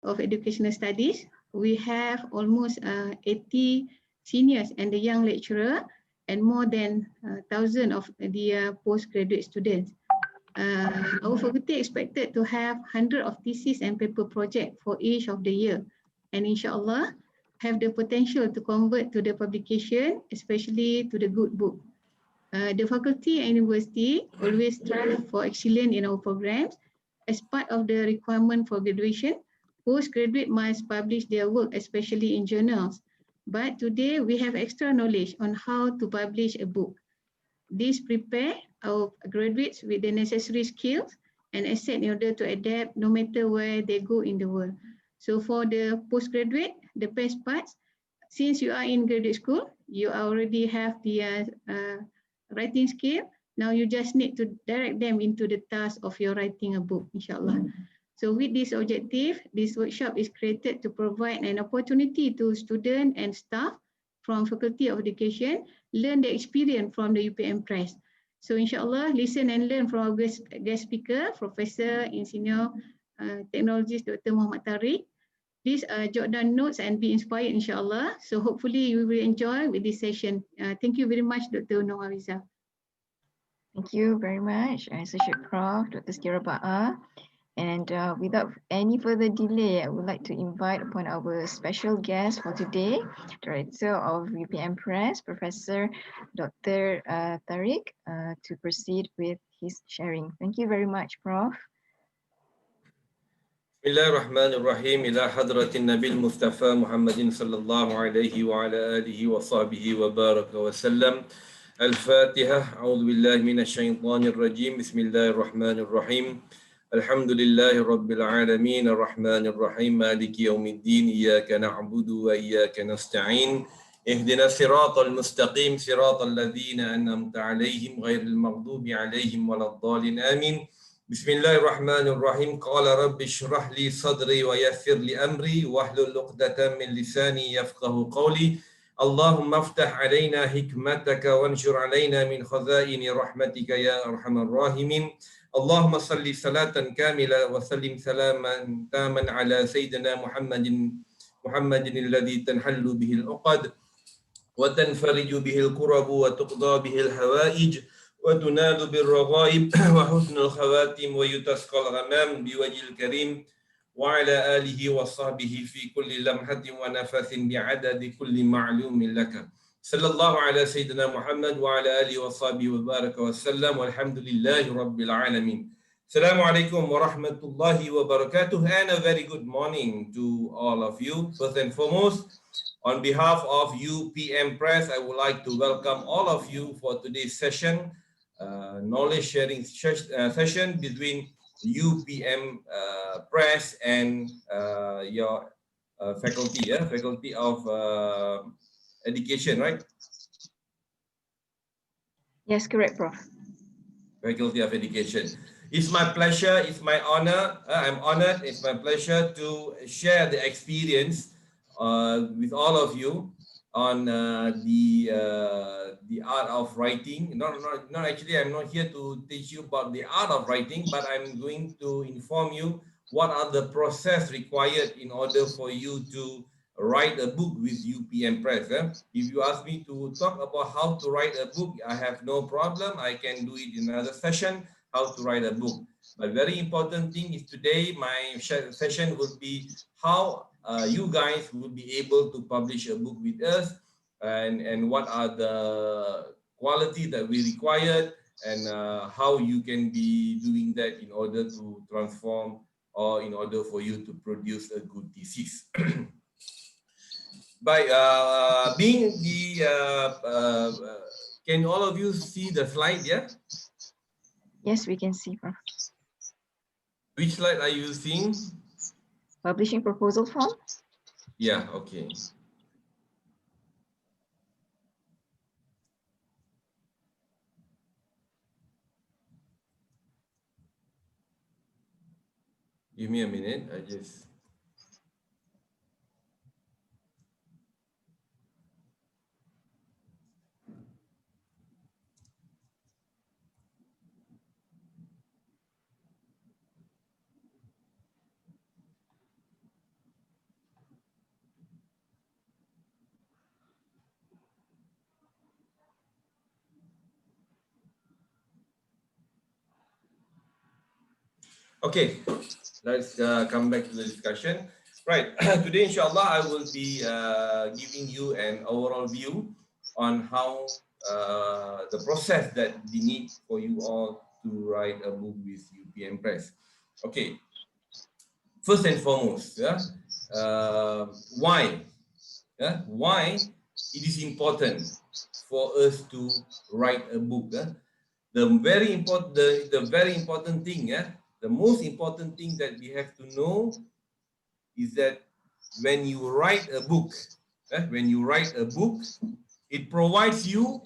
of Educational Studies. We have almost 80 seniors and the young lecturer, and more than 1,000 of the postgraduate students. Our faculty expected to have 100 of thesis and paper project for each of the year, and inshallah have the potential to convert to the publication, especially to the good book. The faculty and university always strive for excellence in our programs. As part of the requirement for graduation, postgraduate must publish their work, especially in journals. But today we have extra knowledge on how to publish a book. This prepare our graduates with the necessary skills and asset in order to adapt no matter where they go in the world. So for the postgraduate, the best parts, since you are in graduate school, you already have the writing skill. Now you just need to direct them into the task of your writing a book, inshallah. So with this objective, this workshop is created to provide an opportunity to students and staff from Faculty of Education, learn the experience from the UPM Press. So inshallah, listen and learn from our guest speaker, Professor in Senior Technologist, Dr. Muhammad Tariq. Please jot down notes and be inspired, inshallah. So hopefully you will enjoy with this session. Thank you very much, Dr. Nohawiza. Thank you very much, Associate Prof. Dr. Skira Ba'a. And without any further delay, I would like to invite upon our special guest for today, Director of UPM Press, Professor Dr. Tariq, to proceed with his sharing. Thank you very much, Prof. Bismillahirrahmanirrahim. Ila hadratin Nabil Mustafa Muhammadin sallallahu alaihi wa ala alihi wa sahbihi wa baraka wa sallam. Al-Fatiha. A'udhu billahi minash shaitanir rajim. Bismillahirrahmanirrahim. Alhamdulillahi Rabbil Alamin, Ar-Rahmanir Rahim, Maliki Yawmiddin, Iyyaka na'budu wa iyyaka nasta'in. Ihdina siratal mustaqim, siratal ladzina an'amta 'alaihim ghairil maghdubi 'alaihim waladdallin. Amin. Bismillahirrahmanirrahim. Qala rabbi shrah li sadri wa yassir li amri wahlul 'uqdatam min lisani yafqahu qawli. Allahumma aftah 'alaina hikmataka wanshur 'alaina min khazaini rahmatika ya arhamar rahimin. Allahumma salli salatan kamila wa sallim salaman taman ala sayyidina Muhammadin alladhi tanhallu bihi al-uqad wa tanfariju bihi al-kurabu wa tuqda bihi al-hawaij wa tunalu bir-raghaib wa husnul khawatim wa yutasqal ghamam biwajhil karim wa ala alihi wa sahbihi fi kulli lamhatin wa nafathin bi'adadi kulli ma'lumin laka. Sallallahu ala Sayyidina Muhammad wa ala alihi wa sahbihi wa baraka wa sallam walhamdulillahi rabbil alamin. Assalamualaikum wa rahmatullahi wa barakatuh, and a very good morning to all of you. First and foremost, on behalf of UPM Press, I would like to welcome all of you for today's session, knowledge sharing session between UPM Press and your faculty, Faculty of Education, right? Yes, correct, Prof. Faculty of Education. It's my pleasure, it's my honor, I'm honored, it's my pleasure to share the experience with all of you on the art of writing. Not actually, I'm not here to teach you about the art of writing, but I'm going to inform you what are the process required in order for you to write a book with UPM Press. If you ask me to talk about how to write a book, I have no problem. I can do it in another session, how to write a book. But very important thing is today, my session will be how you guys will be able to publish a book with us, and what are the quality that we required, and how you can be doing that in order to transform or in order for you to produce a good thesis. By being the, can all of you see the slide? Yeah. Yes, we can see, Prof. Which slide are you seeing? Publishing proposal form? Yeah. Okay. Give me a minute. I just. Okay, let's come back to the discussion. Right, today inshallah I will be giving you an overall view on how the process that we need for you all to write a book with UPM Press. Okay, first and foremost, why? Why it is important for us to write a book? The very important thing, the most important thing that we have to know is that when you write a book, it provides you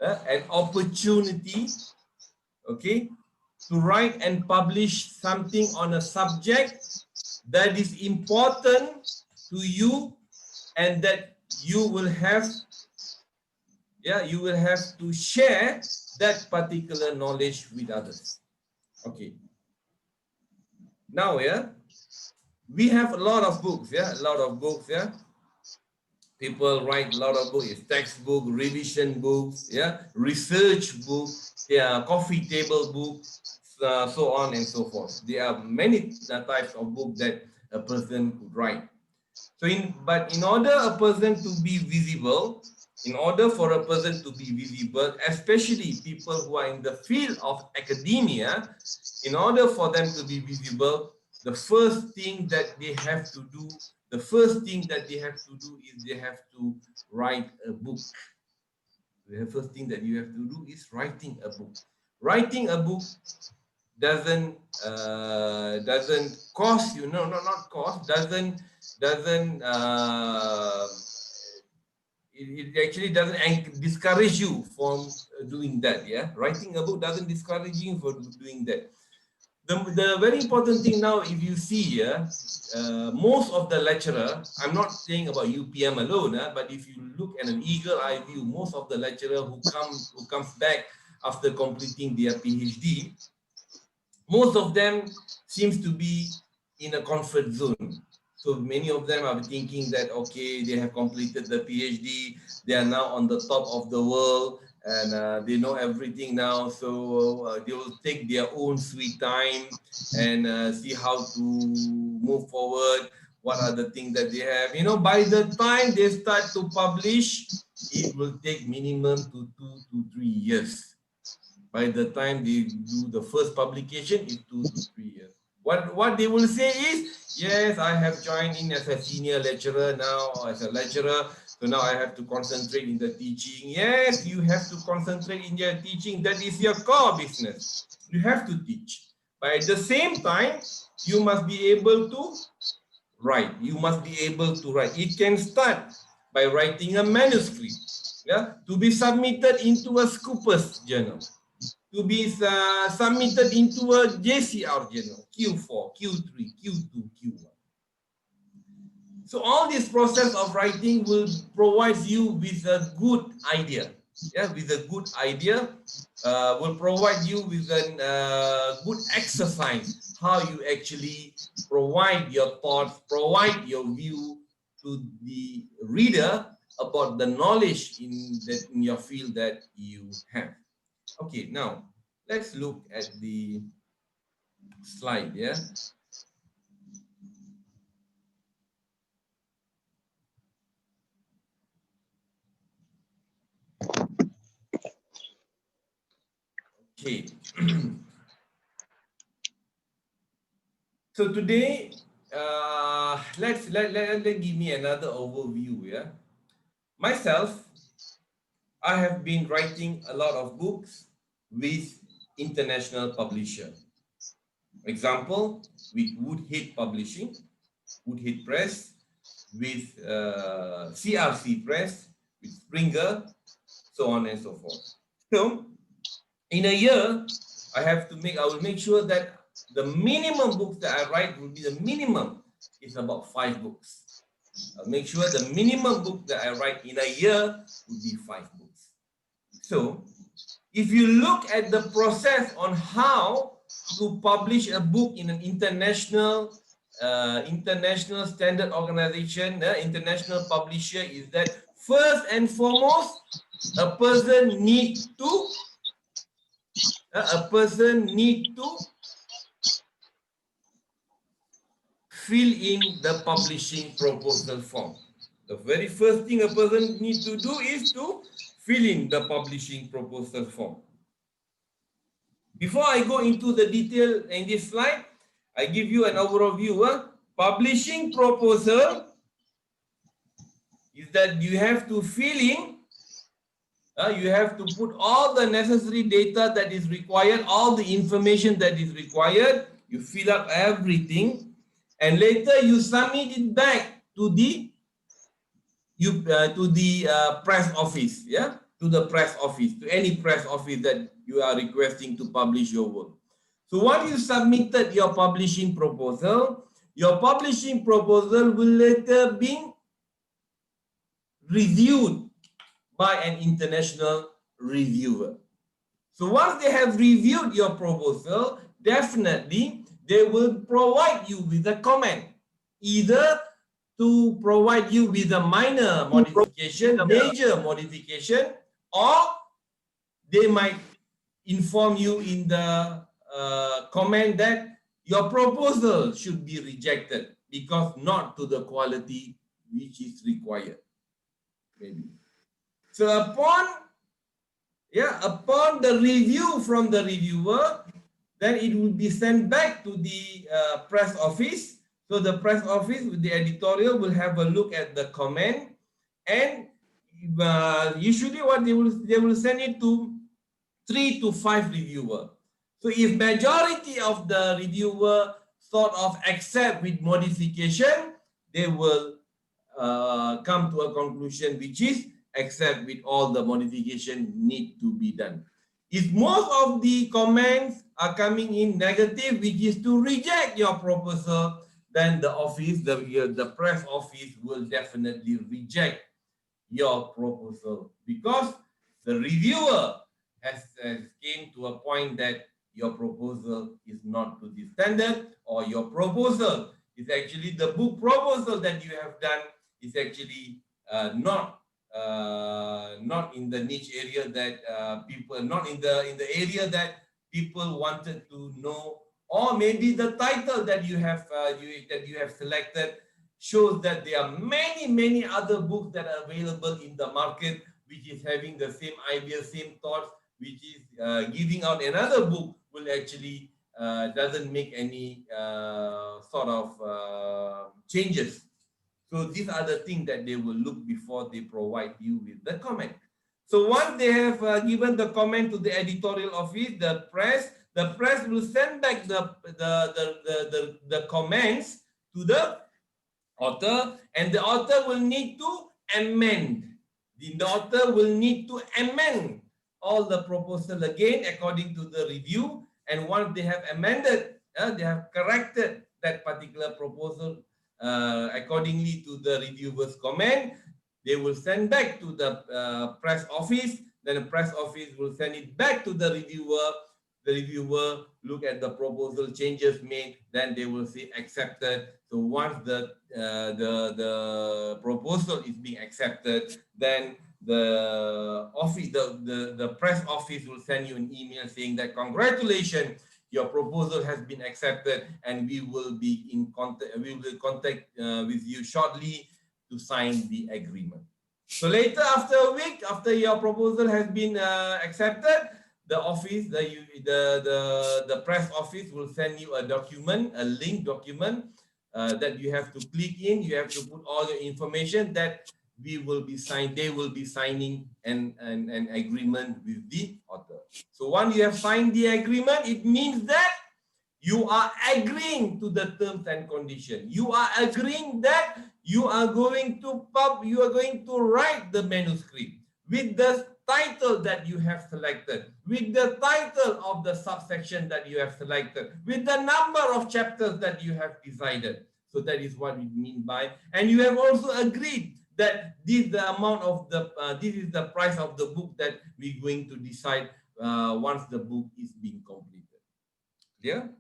an opportunity, okay, to write and publish something on a subject that is important to you and that you will have to share that particular knowledge with others. Okay. Now, we have a lot of books, People write a lot of books, textbook, revision books, research books, coffee table books, so on and so forth. There are many types of books that a person could write. So, but in order a person to be visible, especially people who are in the field of academia, in order for them to be visible, the first thing that they have to do is they have to write a book. The first thing that you have to do is writing a book. Writing a book doesn't cost you, it actually doesn't discourage you from doing that. Writing a book doesn't discourage you from doing that. The very important thing now, if you see most of the lecturer, I'm not saying about UPM alone, but if you look at an eagle eye view, most of the lecturer who comes back after completing their PhD, most of them seems to be in a comfort zone. So many of them are thinking that, okay, they have completed the PhD, they are now on the top of the world, and they know everything now. So they will take their own sweet time and see how to move forward. What are the things that they have? By the time they start to publish, it will take minimum to 2 to 3 years. By the time they do the first publication, it's 2 to 3 years. What they will say is, yes, I have joined in as a senior lecturer now, as a lecturer, so now I have to concentrate in the teaching. Yes, you have to concentrate in your teaching. That is your core business. You have to teach. But at the same time, you must be able to write. It can start by writing a manuscript, to be submitted into a Scopus journal, to be submitted into a JCR journal, Q4, Q3, Q2, Q1. So all this process of writing will provide you with a good idea. Will provide you with a good exercise, how you actually provide your thoughts, provide your view to the reader about the knowledge in your field that you have. Okay, now let's look at the slide. Okay. So today, let give me another overview. Myself, I have been writing a lot of books with international publisher. Example, with Woodhead Publishing, Woodhead Press, with CRC Press, with Springer, so on and so forth. So, in a year, I will make sure that the minimum books that I write will be the minimum is about 5 books. I'll make sure the minimum book that I write in a year would be 5 books. So, if you look at the process on how to publish a book in an international standard organization, international publisher, is that first and foremost, a person need to fill in the publishing proposal form. The very first thing a person needs to do is to fill in the publishing proposal form. Before I go into the detail in this slide, I give you an overview. Publishing proposal is that you have to fill in, you have to put all the necessary data that is required, all the information that is required. You fill up everything, and later you submit it back to the press office, to the press office, to any press office that you are requesting to publish your work. So once you submitted your publishing proposal will later be reviewed by an international reviewer. So once they have reviewed your proposal, definitely they will provide you with a comment, either to provide you with a minor modification, major modification, or they might inform you in the comment that your proposal should be rejected because not to the quality which is required. Maybe. So upon the review from the reviewer, then it will be sent back to the press office. So the press office with the editorial will have a look at the comment, and usually what they will send it to 3 to 5 reviewer. So if majority of the reviewer sort of accept with modification, they will come to a conclusion which is accept with all the modification need to be done. If most of the comments are coming in negative, which is to reject your proposal, then the office, the press office will definitely reject your proposal because the reviewer has came to a point that your proposal is not to the standard, or your proposal is actually the book proposal that you have done is actually not in the niche area that people, not in the area that people wanted to know, or maybe the title that you have selected shows that there are many other books that are available in the market which is having the same ideas, same thoughts, which is giving out another book will actually doesn't make any sort of changes. So these are the things that they will look before they provide you with the comment. So once they have given the comment to the editorial office, the press will send back the comments to the author, and the author will need to amend. The author will need to amend all the proposal again according to the review, and once they have amended, they have corrected that particular proposal accordingly to the reviewer's comment, they will send back to the press office. Then the press office will send it back to the reviewer. The reviewer look at the proposal changes made, then they will say accepted. So once the proposal is being accepted, then the office, the press office will send you an email saying that congratulations, your proposal has been accepted, and we will be in contact. We will contact with you shortly to sign the agreement. So later, after a week, after your proposal has been accepted, the office, the press office will send you a document, a link document that you have to click in. You have to put all your information that they will be signing an agreement with the author. So once you have signed the agreement, it means that you are agreeing to the terms and conditions. You are agreeing that you are going to write the manuscript with the title that you have selected, with the title of the subsection that you have selected, with the number of chapters that you have decided. So that is what we mean by, and you have also agreed that this is the amount of this is the price of the book that we're going to decide once the book is being completed. Clear?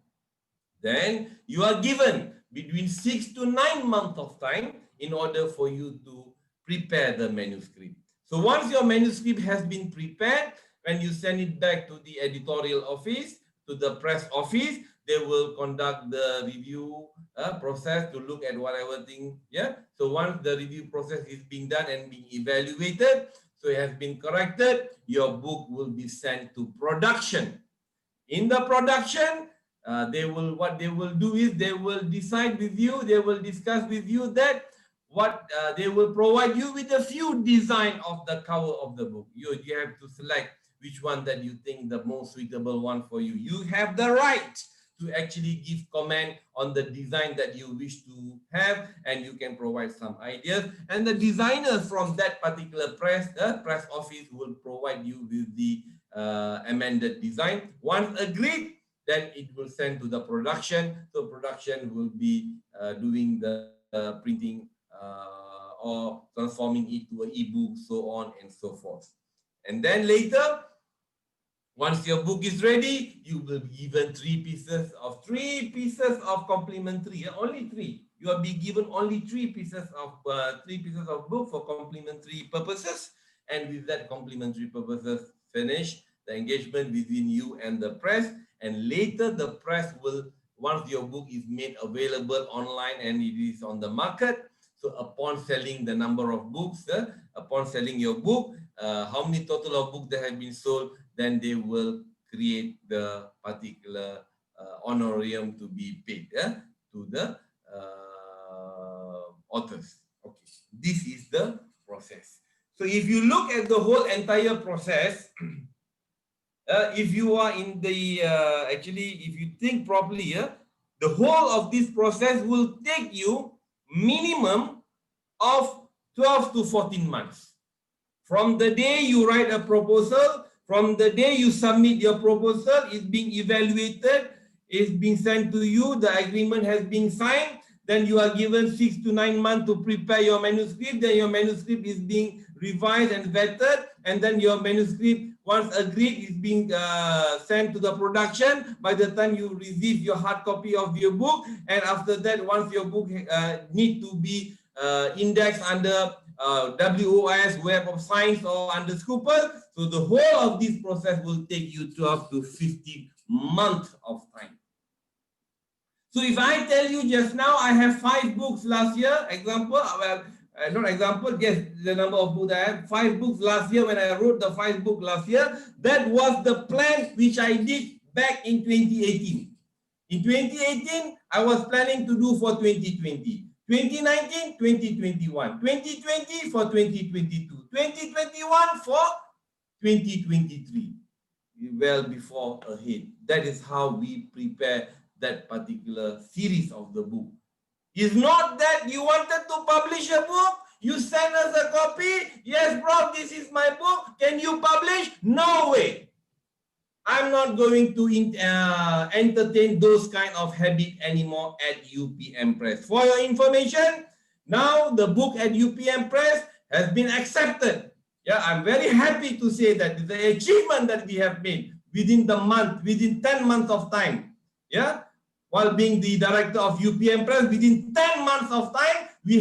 Then you are given between 6 to 9 months of time in order for you to prepare the manuscript. So once your manuscript has been prepared, when you send it back to the editorial office, to the press office, they will conduct the review process to look at whatever thing. Yeah. So once the review process is being done and being evaluated, so it has been corrected, your book will be sent to production. In the production, what they will do is they will decide with you, they will discuss with you that they will provide you with a few design of the cover of the book. You have to select which one that you think the most suitable one for you. You have the right to actually give comment on the design that you wish to have, and you can provide some ideas. And the designers from that particular press, the press office, will provide you with the amended design. Once agreed, then it will send to the production. So production will be doing the printing or transforming it to an ebook, so on and so forth. And then later, once your book is ready, you will be given three pieces of complementary. Only three. You will be given only three pieces of book for complementary purposes. And with that complementary purposes finished, the engagement between you and the press. And later, the press will, once your book is made available online and it is on the market, so upon selling the number of books, upon selling your book, how many total of books that have been sold, then they will create the particular honorarium to be paid to the authors. Okay, this is the process. So if you look at the whole entire process, if you are in the, actually, if you think properly, the whole of this process will take you minimum of 12 to 14 months. From the day you write a proposal, from the day you submit your proposal, it's being evaluated, it's being sent to you, the agreement has been signed, then you are given 6 to 9 months to prepare your manuscript, then your manuscript is being revised and vetted, and then your manuscript, once agreed, is being sent to the production. By the time you receive your hard copy of your book, and after that, once your book need to be indexed under WOS, Web of Science, or under Scopus, so the whole of this process will take you 12 to 15 months of time. So if I tell you just now, I have 5 books last year, example, well, not example, yes, the number of books I have, 5 books last year when I wrote the 5 books last year, that was the plan which I did back in 2018. In 2018, I was planning to do for 2020. 2019, 2021. 2020 for 2022. 2021 for 2023. Well before ahead. That is how we prepare that particular series of the book. It's not that you wanted to publish a book, you send us a copy, yes, bro, this is my book, can you publish? No way. I'm not going to entertain those kind of habit anymore at UPM Press. For your information, now the book at UPM Press has been accepted. Yeah, I'm very happy to say that the achievement that we have made within the month, within 10 months of time. Yeah, while being the director of UPM Press, within 10 months of time, we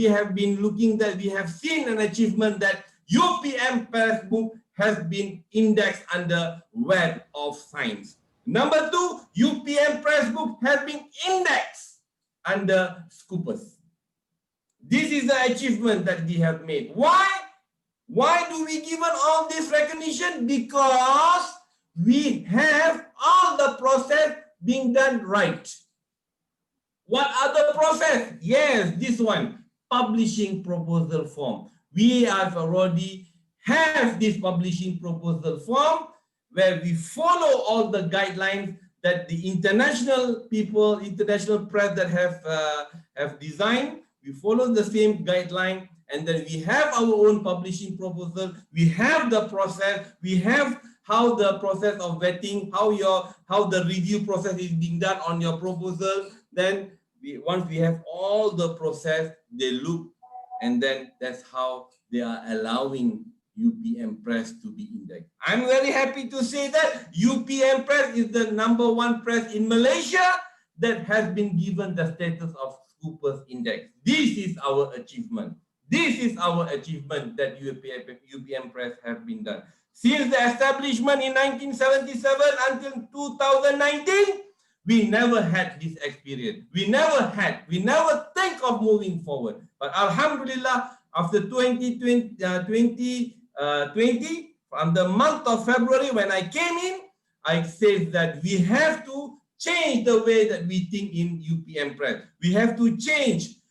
have been looking that we have seen an achievement that UPM Press book has been indexed under Web of Science. Number 2, UPM Press book has been indexed under Scopus. This is the achievement that we have made. Why? Why do we given all this recognition? Because we have all the process being done right. What other process? Yes, this one, publishing proposal form. We have already have this publishing proposal form where we follow all the guidelines that the international people, international press that have designed. We follow the same guideline, and then we have our own publishing proposal. We have the process. We have how the process of vetting, how the review process is being done on your proposal. Then once we have all the process, they look, and then that's how they are allowing UPM Press to be indexed. I'm very happy to say that UPM Press is the #1 press in Malaysia that has been given the status of Scopus Index. This is our achievement. This is our achievement that UPM Press have been done. Since the establishment in 1977 until 2019, We never had this experience. We never think of moving forward. But Alhamdulillah, after 2020, from the month of February when I came in, I said that we have to change the way that we think in UPM Press. We have to change.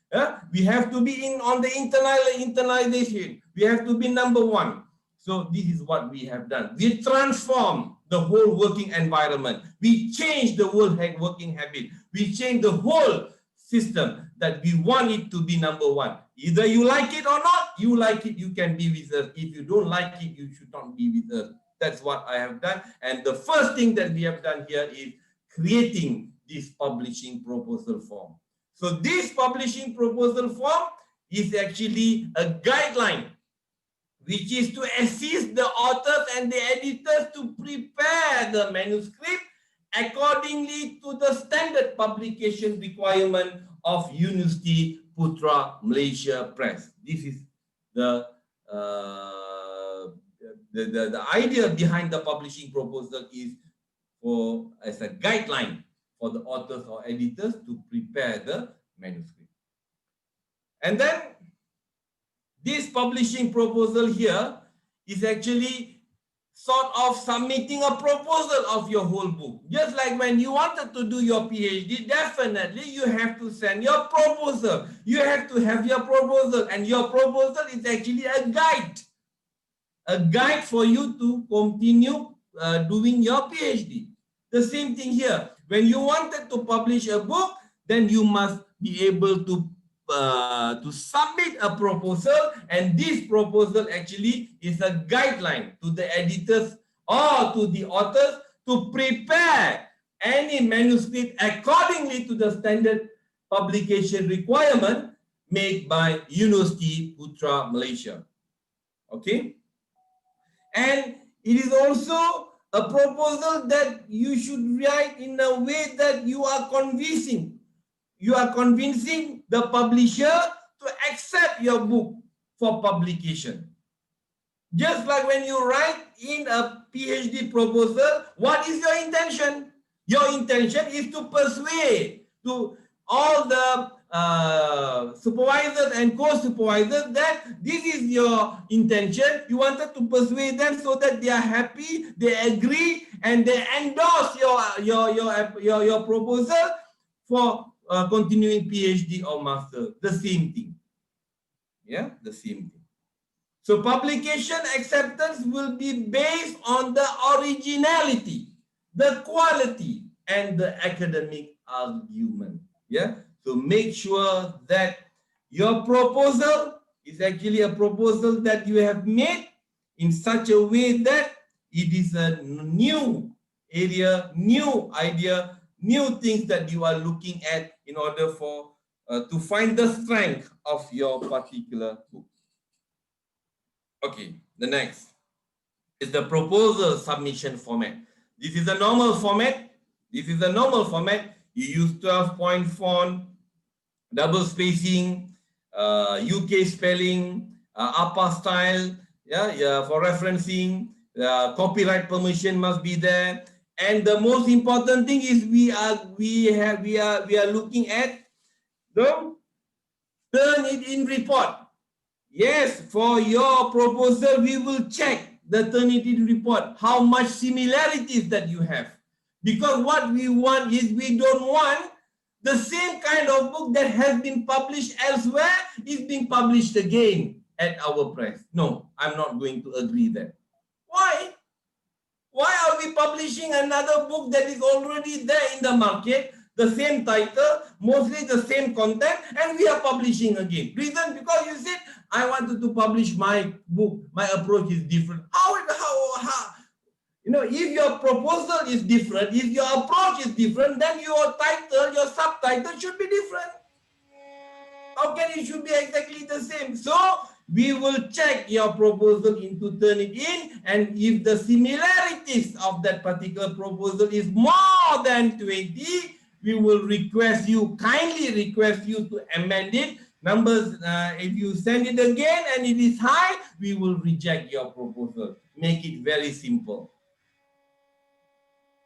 We have to be on the internalization. We have to be number one. So this is what we have done. We transformed the whole working environment. We changed the whole working habit. We changed the whole system that we want it to be number one. Either you like it or not, you like it, you can be with us. If you don't like it, you should not be with us. That's what I have done. And the first thing that we have done here is creating this publishing proposal form. So this publishing proposal form is actually a guideline which is to assist the authors and the editors to prepare the manuscript accordingly to the standard publication requirement of University Putra Malaysia Press. This is the idea behind the publishing proposal is as a guideline for the authors or editors to prepare the manuscript. And then this publishing proposal here is actually sort of submitting a proposal of your whole book. Just like when you wanted to do your PhD, definitely you have to send your proposal. You have to have your proposal, and your proposal is actually a guide for you to continue doing your PhD. The same thing here. When you wanted to publish a book, then you must be able to submit a proposal, and this proposal actually is a guideline to the editors or to the authors to prepare any manuscript accordingly to the standard publication requirement made by University Putra Malaysia. Okay? And it is also a proposal that you should write in a way that you are convincing. You are convincing the publisher to accept your book for publication. Just like when you write in a PhD proposal, what is your intention? Your intention is to persuade to all the supervisors and co-supervisors that this is your intention. You wanted to persuade them so that they are happy, they agree, and they endorse your proposal for continuing PhD or master. The same thing. Yeah, the same thing. So publication acceptance will be based on the originality, the quality, and the academic argument. Yeah. So make sure that your proposal is actually a proposal that you have made in such a way that it is a new area, new idea, new things that you are looking at in order for to find the strength of your particular book. Okay, the next is the proposal submission format. This is a normal format. This is a normal format. You use 12-point font, double spacing, UK spelling, APA style, for referencing. Copyright permission must be there, and the most important thing is we are looking at the Turnitin report. Yes, for your proposal, we will check the Turnitin report, how much similarities that you have. Because what we want is we don't want the same kind of book that has been published elsewhere is being published again at our press. No, I'm not going to agree that. Why? Why are we publishing another book that is already there in the market, the same title, mostly the same content, and we are publishing again? Reason, because you said, I wanted to publish my book, my approach is different. How? You know, if your proposal is different, if your approach is different, then your title, your subtitle should be different. How can it should be exactly the same? So we will check your proposal into Turnitin, and if the similarities of that particular proposal is more than 20, we will kindly request you to amend it. Numbers, if you send it again and it is high, we will reject your proposal. Make it very simple.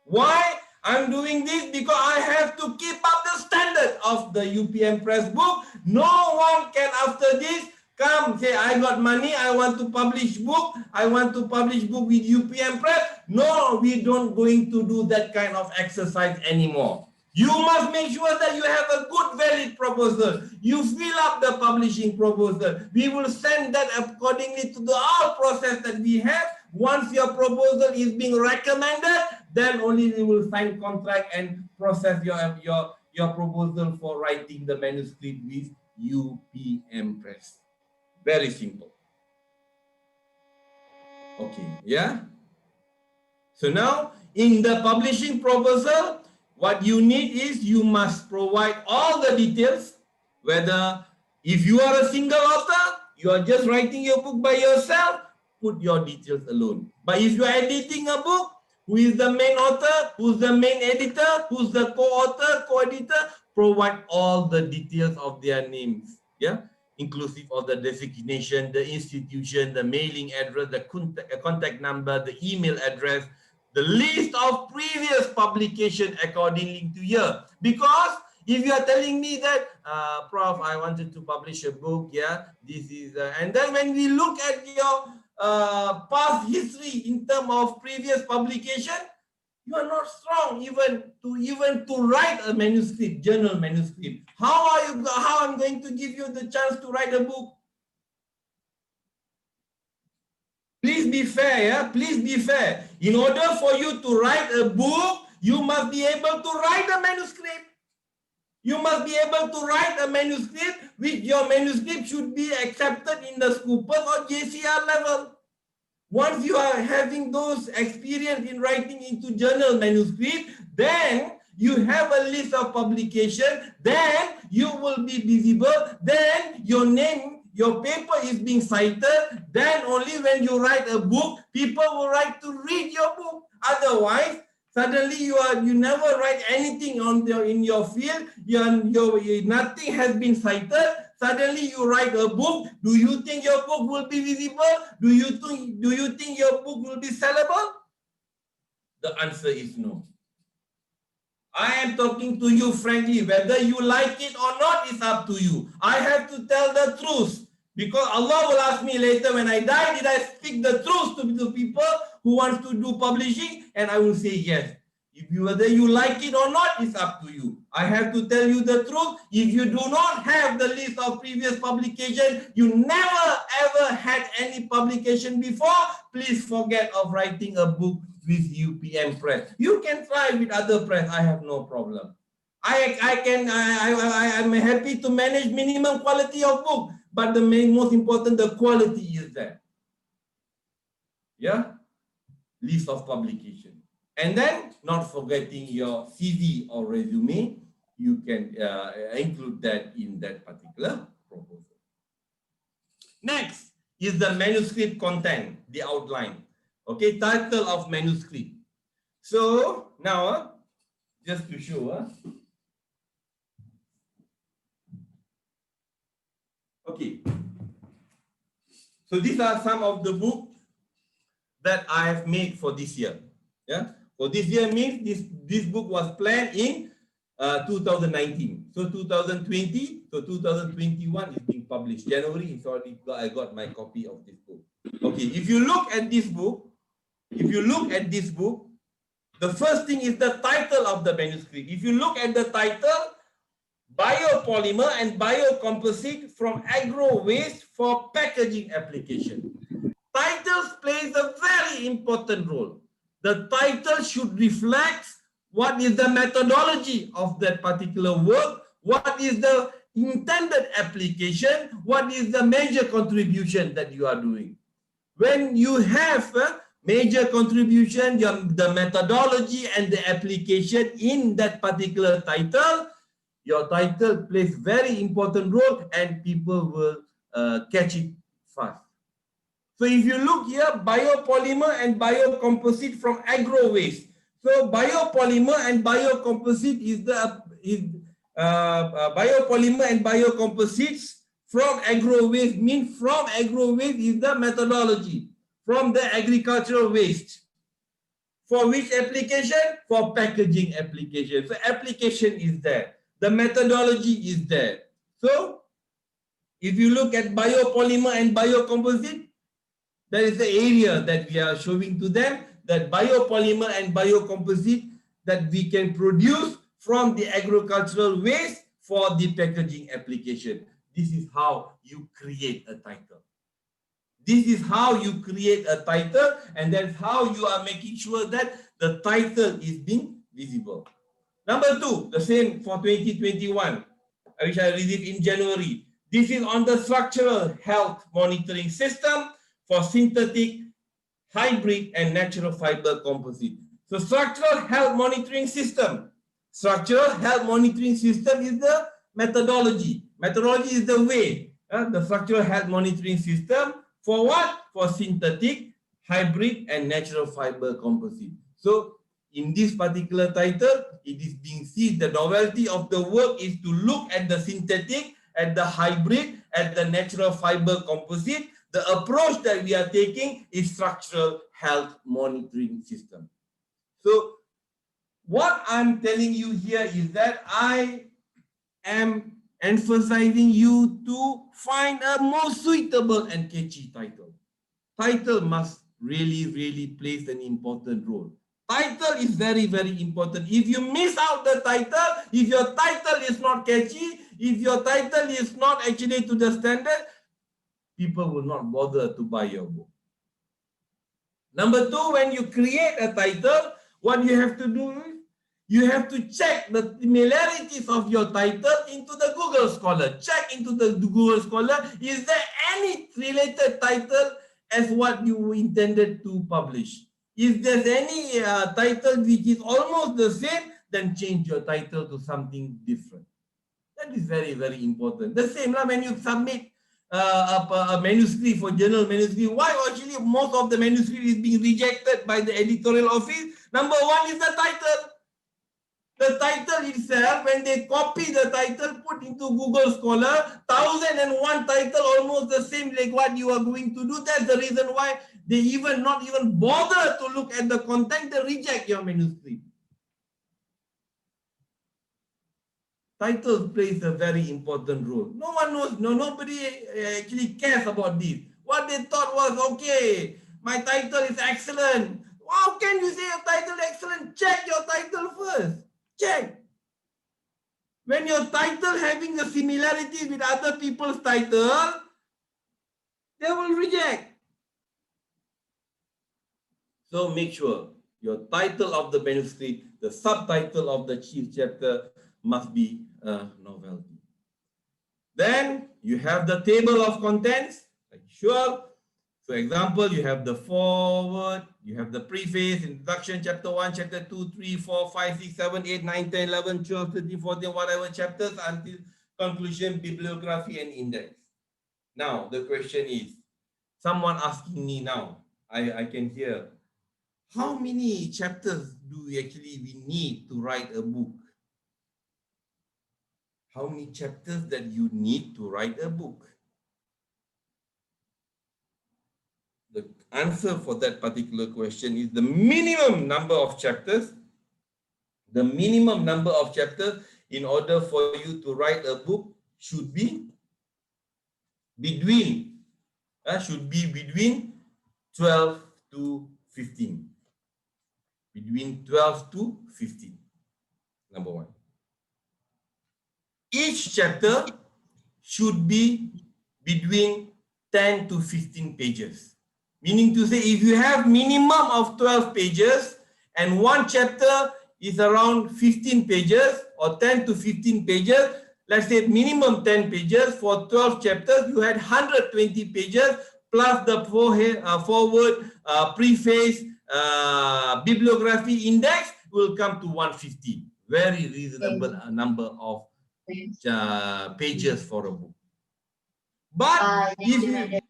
Why? I'm doing this because I have to keep up the standard of the UPM Press book. No one can after this come say, I got money, I want to publish book, I want to publish book with UPM Press. No, we don't going to do that kind of exercise anymore. You must make sure that you have a good valid proposal. You fill up the publishing proposal. We will send that accordingly to the all process that we have. Once your proposal is being recommended, then only we will sign contract and process your proposal for writing the manuscript with UPM Press. Very simple. Okay, yeah? So now, in the publishing proposal, what you need is you must provide all the details, whether if you are a single author, you are just writing your book by yourself, put your details alone. But if you are editing a book, who is the main author, who's the main editor, who's the co-author, co-editor, provide all the details of their names, yeah, inclusive of the designation, the institution, the mailing address, the contact number, the email address, the list of previous publication accordingly to year. Because if you are telling me that, Prof, I wanted to publish a book, yeah, this is, and then when we look at your past history in terms of previous publication, you are not strong even to write a manuscript, journal manuscript. How I'm going to give you the chance to write a book? Please be fair, yeah? Please be fair. In order for you to write a book, you must be able to write a manuscript. You must be able to write a manuscript, which your manuscript should be accepted in the Scopus or JCR level. Once you are having those experience in writing into journal manuscript, then you have a list of publication, then you will be visible, then your name, your paper is being cited, then only when you write a book, people will write to read your book. Otherwise, suddenly you never write anything in your field, nothing has been cited, suddenly you write a book. Do you think your book will be visible? Do you think your book will be sellable? The answer is no. I am talking to you frankly. Whether you like it or not is up to you. I have to tell the truth. Because Allah will ask me later when I die, did I speak the truth to the people who want to do publishing? And I will say yes. Whether you like it or not is up to you. I have to tell you the truth. If you do not have the list of previous publication, you never ever had any publication before, please forget of writing a book with UPM Press. You can try with other press. I have no problem. I'm happy to manage minimum quality of book, but the most important, the quality is there. Yeah, list of publication, and then not forgetting your CV or resume. You can include that in that particular proposal. Next is the manuscript content, the outline. Okay, title of manuscript. So now, just to show, okay. So these are some of the books that I have made for this year. Yeah, for this year means this book was planned in 2019. So 2020, so 2021 is being published. January is already I got my copy of this book. Okay, if you look at this book, the first thing is the title of the manuscript. If you look at the title, biopolymer and biocomposite from agro waste for packaging application. Titles plays a very important role. The title should reflect what is the methodology of that particular work, what is the intended application, what is the major contribution that you are doing. When you have a major contribution, the methodology and the application in that particular title, your title plays very important role and people will catch it fast. So if you look here, biopolymer and biocomposite from agro waste. So biopolymer and biocomposite is biopolymer and biocomposites from agro waste means from agro waste is the methodology from the agricultural waste. For which application? For packaging application. So application is there. The methodology is there. So if you look at biopolymer and biocomposite, that is the area that we are showing to them, that biopolymer and biocomposite that we can produce from the agricultural waste for the packaging application. This is how you create a title. This is how you create a title, and that's how you are making sure that the title is being visible. Number 2, the same for 2021, which I received in January. This is on the structural health monitoring system for synthetic, hybrid, and natural fiber composite. So structural health monitoring system. Structural health monitoring system is the methodology. Methodology is the way. The structural health monitoring system for what? For synthetic, hybrid, and natural fiber composite. So in this particular title, it is being seen the novelty of the work is to look at the synthetic, at the hybrid, at the natural fiber composite. The approach that we are taking is structural health monitoring system. So what I'm telling you here is that I am emphasizing you to find a more suitable and catchy title. Title must really plays an important role. Title is very important. If you miss out the title, if your title is not catchy, if your title is not actually to the standard, people will not bother to buy your book. Number 2, when you create a title, what you have to do is you have to check the similarities of your title into the Google Scholar. Check into the Google Scholar. Is there any related title as what you intended to publish? If there's any title which is almost the same, then change your title to something different. That is very important. The same when you submit a manuscript for journal manuscript. Why actually most of the manuscript is being rejected by the editorial office? Number 1 is the title. The title itself, when they copy the title, put into Google Scholar, 1001 title almost the same like what you are going to do. That's the reason why they not even bother to look at the content. They reject your manuscript. Title plays a very important role. No one knows, nobody actually cares about this. What they thought was, okay, my title is excellent. How can you say your title is excellent? Check your title first. Check. When your title having a similarity with other people's title, they will reject. So make sure your title of the manuscript, the subtitle of the chief chapter must be a novelty. Then you have the table of contents. Sure. For example, you have the foreword, you have the preface, introduction, chapter 1, chapter 2, 3, 4, 5, 6, 7, 8, 9, 10, 11, 12, 13, 14, whatever chapters until conclusion, bibliography, and index. Now, the question is, someone asking me now, I can hear, how many chapters do we need to write a book? How many chapters that you need to write a book? The answer for that particular question is the minimum number of chapters. The minimum number of chapters in order for you to write a book should be between 12 to 15. Between 12 to 15. Number 1. Each chapter should be between 10 to 15 pages. Meaning to say, if you have minimum of 12 pages and one chapter is around 15 pages or 10 to 15 pages, let's say minimum 10 pages, for 12 chapters, you had 120 pages plus the forward, preface, bibliography, index will come to 150. Very reasonable number of pages for a book. But if you,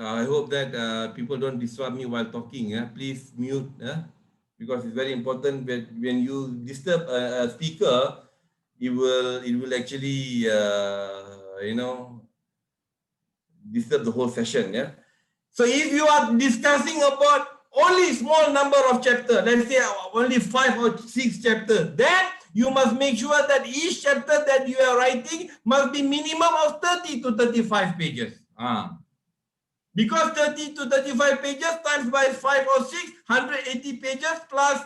I hope that people don't disturb me while talking. Please mute, because it's very important that when you disturb a speaker, it will actually disturb the whole session. Yeah. So if you are discussing about only small number of chapters, let's say only 5 or 6 chapters, then you must make sure that each chapter that you are writing must be minimum of 30 to 35 pages. Because 30 to 35 pages times by 5 or 6, 180 pages plus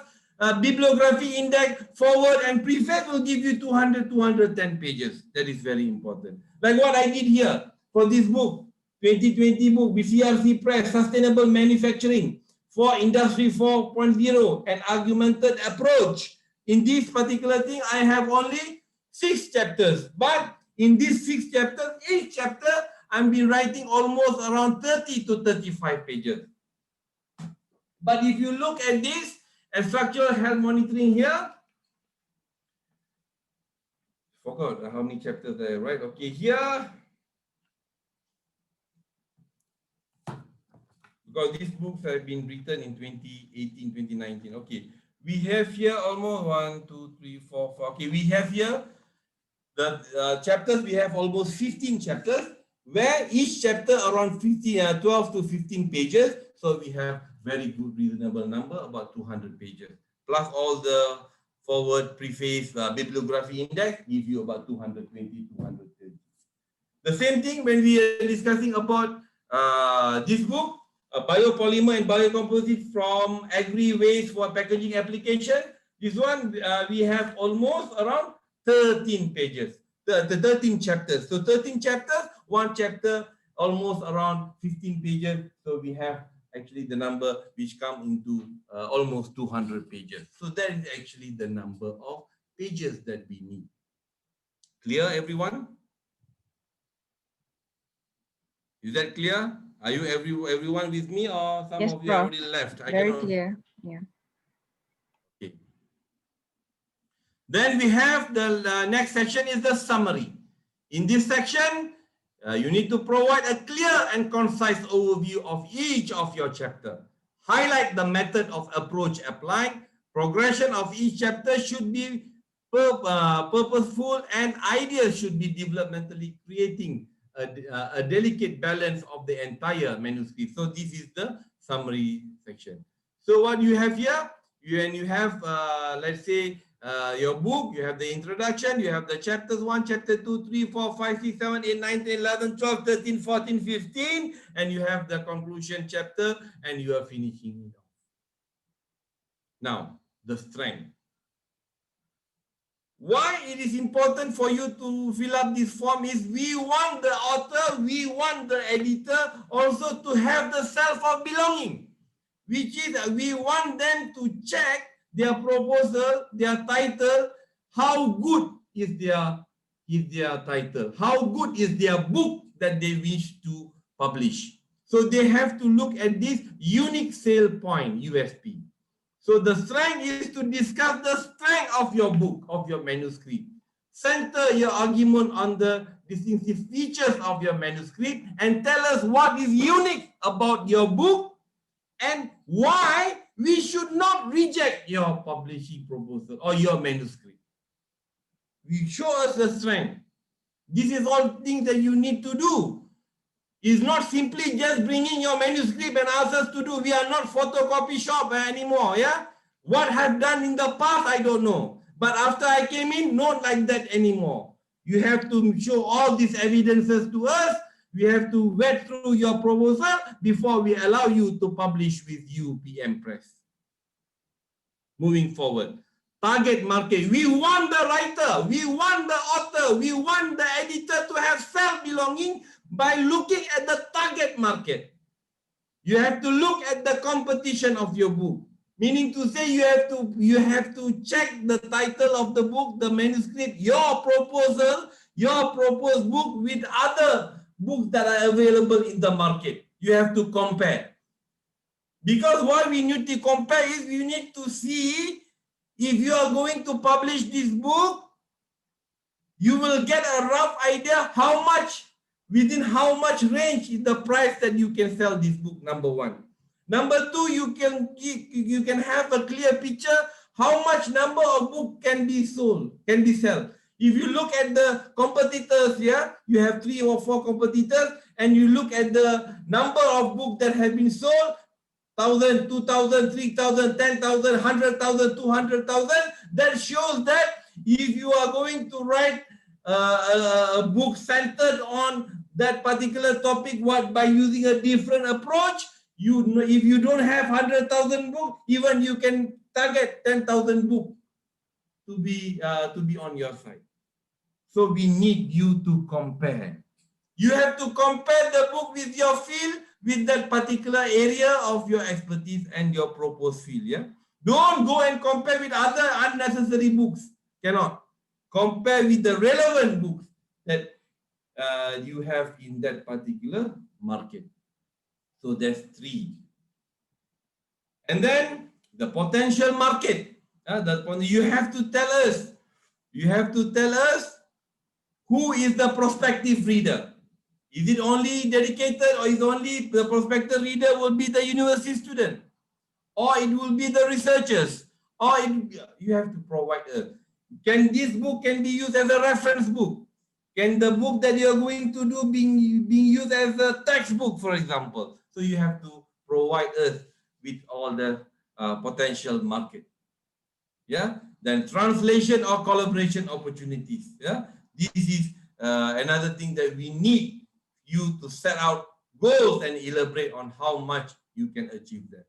bibliography index, forward and preface will give you 200, 210 pages. That is very important. Like what I did here for this book, 2020 book with CRC Press, Sustainable Manufacturing for Industry 4.0 and Argumented Approach. In this particular thing, I have only 6 chapters. But in these 6 chapters, each chapter, I've been writing almost around 30 to 35 pages. But if you look at this, and structural health monitoring here, forgot how many chapters I write. Okay, here, because these books have been written in 2018, 2019. Okay, we have here almost 1, 2, 3, 4, 5. Okay, we have here the chapters. We have almost 15 chapters, where each chapter around 12 to 15 pages. So we have very good reasonable number, about 200 pages. Plus all the forward, preface, bibliography index give you about 220, 230. The same thing when we are discussing about this book, biopolymer and biocomposite from agri-waste for packaging application. This one we have almost around 13 pages, the 13 chapters. So 13 chapters, one chapter almost around 15 pages. So we have actually the number which come into almost 200 pages. So that is actually the number of pages that we need. Clear, everyone? Is that clear? Are you everyone with me, or some of you already left? Very clear. Yeah. Okay. Then we have the next section is the summary. In this section, you need to provide a clear and concise overview of each of your chapter. Highlight the method of approach applied. Progression of each chapter should be purposeful, and ideas should be developmentally creating a delicate balance of the entire manuscript. So this is the summary section. So what you have here, when you have, let's say, your book, you have the introduction, you have the chapters 1, chapter 2, 3, 4, 5, 6, 7, 8, 9, 10, 11, 12, 13, 14, 15, and you have the conclusion chapter, and you are finishing it off. Now, the strength. Why it is important for you to fill up this form is we want the author, we want the editor also to have the self of belonging, which is we want them to check their proposal, their title, how good is their title, how good is their book that they wish to publish. So they have to look at this unique sale point, USP. So the strength is to discuss the strength of your book, of your manuscript. Center your argument on the distinctive features of your manuscript and tell us what is unique about your book and why we should not reject your publishing proposal or your manuscript. You show us the strength. This is all things that you need to do. It's not simply just bringing your manuscript and ask us to do. We are not photocopy shop anymore, yeah? What I've done in the past, I don't know. But after I came in, not like that anymore. You have to show all these evidences to us. We have to vet through your proposal before we allow you to publish with UPM Press. Moving forward. Target market. We want the writer, we want the author, we want the editor to have self-belonging by looking at the target market. You have to look at the competition of your book. Meaning to say you have to check the title of the book, the manuscript, your proposal, your proposed book with other books that are available in the market. You have to compare. Because what we need to compare is we need to see if you are going to publish this book, you will get a rough idea how much, within how much range is the price that you can sell this book, number one. Number two, you can have a clear picture how much number of book can be sold, can be sold. If you look at the competitors here, you have 3 or 4 competitors, and you look at the number of books that have been sold, 1,000, 2,000, 3,000, 10,000, 100,000, 200,000. That shows that if you are going to write a book centered on that particular topic, by using a different approach, if you don't have 100,000 books, even you can target 10,000 books to be on your side. So we need you to compare. You have to compare the book with your field, with that particular area of your expertise and your proposed field. Yeah, don't go and compare with other unnecessary books. Cannot. Compare with the relevant books that you have in that particular market. So there's 3. And then the potential market. You have to tell us. You have to tell us who is the prospective reader. Is it only dedicated, or is only the prospective reader will be the university student, or it will be the researchers, or you have to provide us. This book can be used as a reference book? Can the book that you are going to do being used as a textbook, for example? So you have to provide us with all the potential market. Yeah. Then translation or collaboration opportunities. Yeah. This is another thing that we need you to set out goals and elaborate on how much you can achieve that.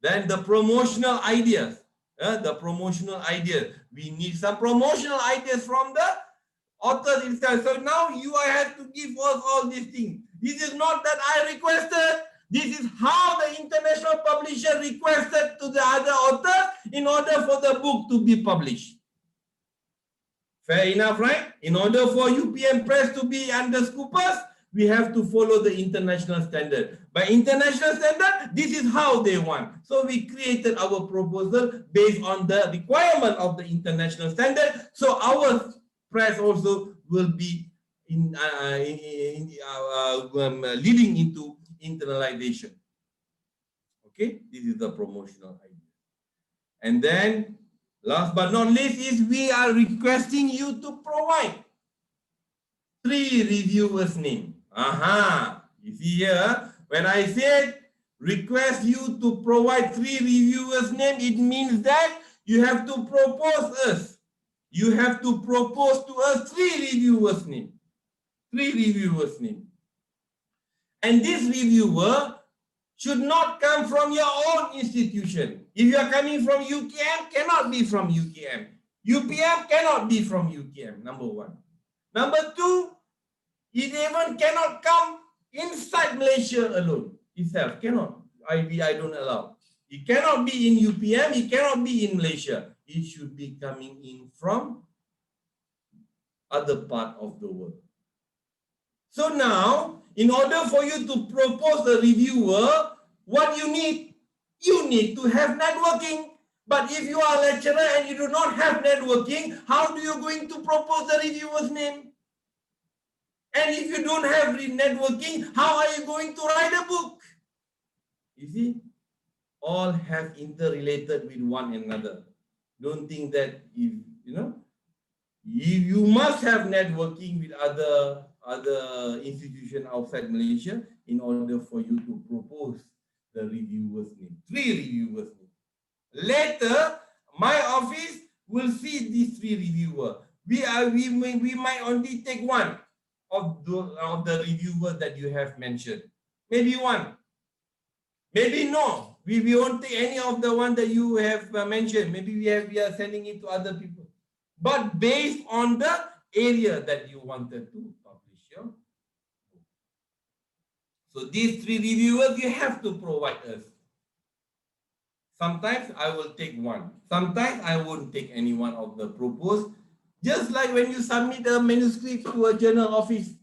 Then the promotional ideas. The promotional ideas. We need some promotional ideas from the author itself. So now you have to give us all these things. This is not that I requested. This is how the international publisher requested to the other authors in order for the book to be published. Fair enough, right? In order for UPM Press to be under Scoopers, we have to follow the international standard. By international standard, this is how they want. So we created our proposal based on the requirement of the international standard. So our press also will be leading into internalization. Okay, this is the promotional idea. And then last but not least is we are requesting you to provide 3 reviewers' names. You see here, when I said request you to provide 3 reviewers' names, it means that you have to propose us. You have to propose to us 3 reviewers' names. 3 reviewers' names. And this reviewer should not come from your own institution. If you are coming from UKM, cannot be from UKM. UPM cannot be from UKM, number 1. Number 2, it even cannot come inside Malaysia alone itself. Cannot. I don't allow. It cannot be in UPM. It cannot be in Malaysia. It should be coming in from other part of the world. So now, in order for you to propose a reviewer, what you need to have networking. But if you are a lecturer and you do not have networking, how do you going to propose the reviewer's name? And if you don't have networking, how are you going to write a book? You see, all have interrelated with one another. Don't think that if you must have networking with other institutions outside Malaysia in order for you to propose the reviewer's name. 3 reviewers' name. Later, my office will see these 3 reviewers. We might only take one of the reviewers that you have mentioned. Maybe 1. Maybe no. We won't take any of the one that you have mentioned. Maybe we are sending it to other people. But based on the area that you wanted to publish your book. So these 3 reviewers you have to provide us. Sometimes I will take 1. Sometimes I won't take any one of the proposed. Just like when you submit a manuscript to a journal office,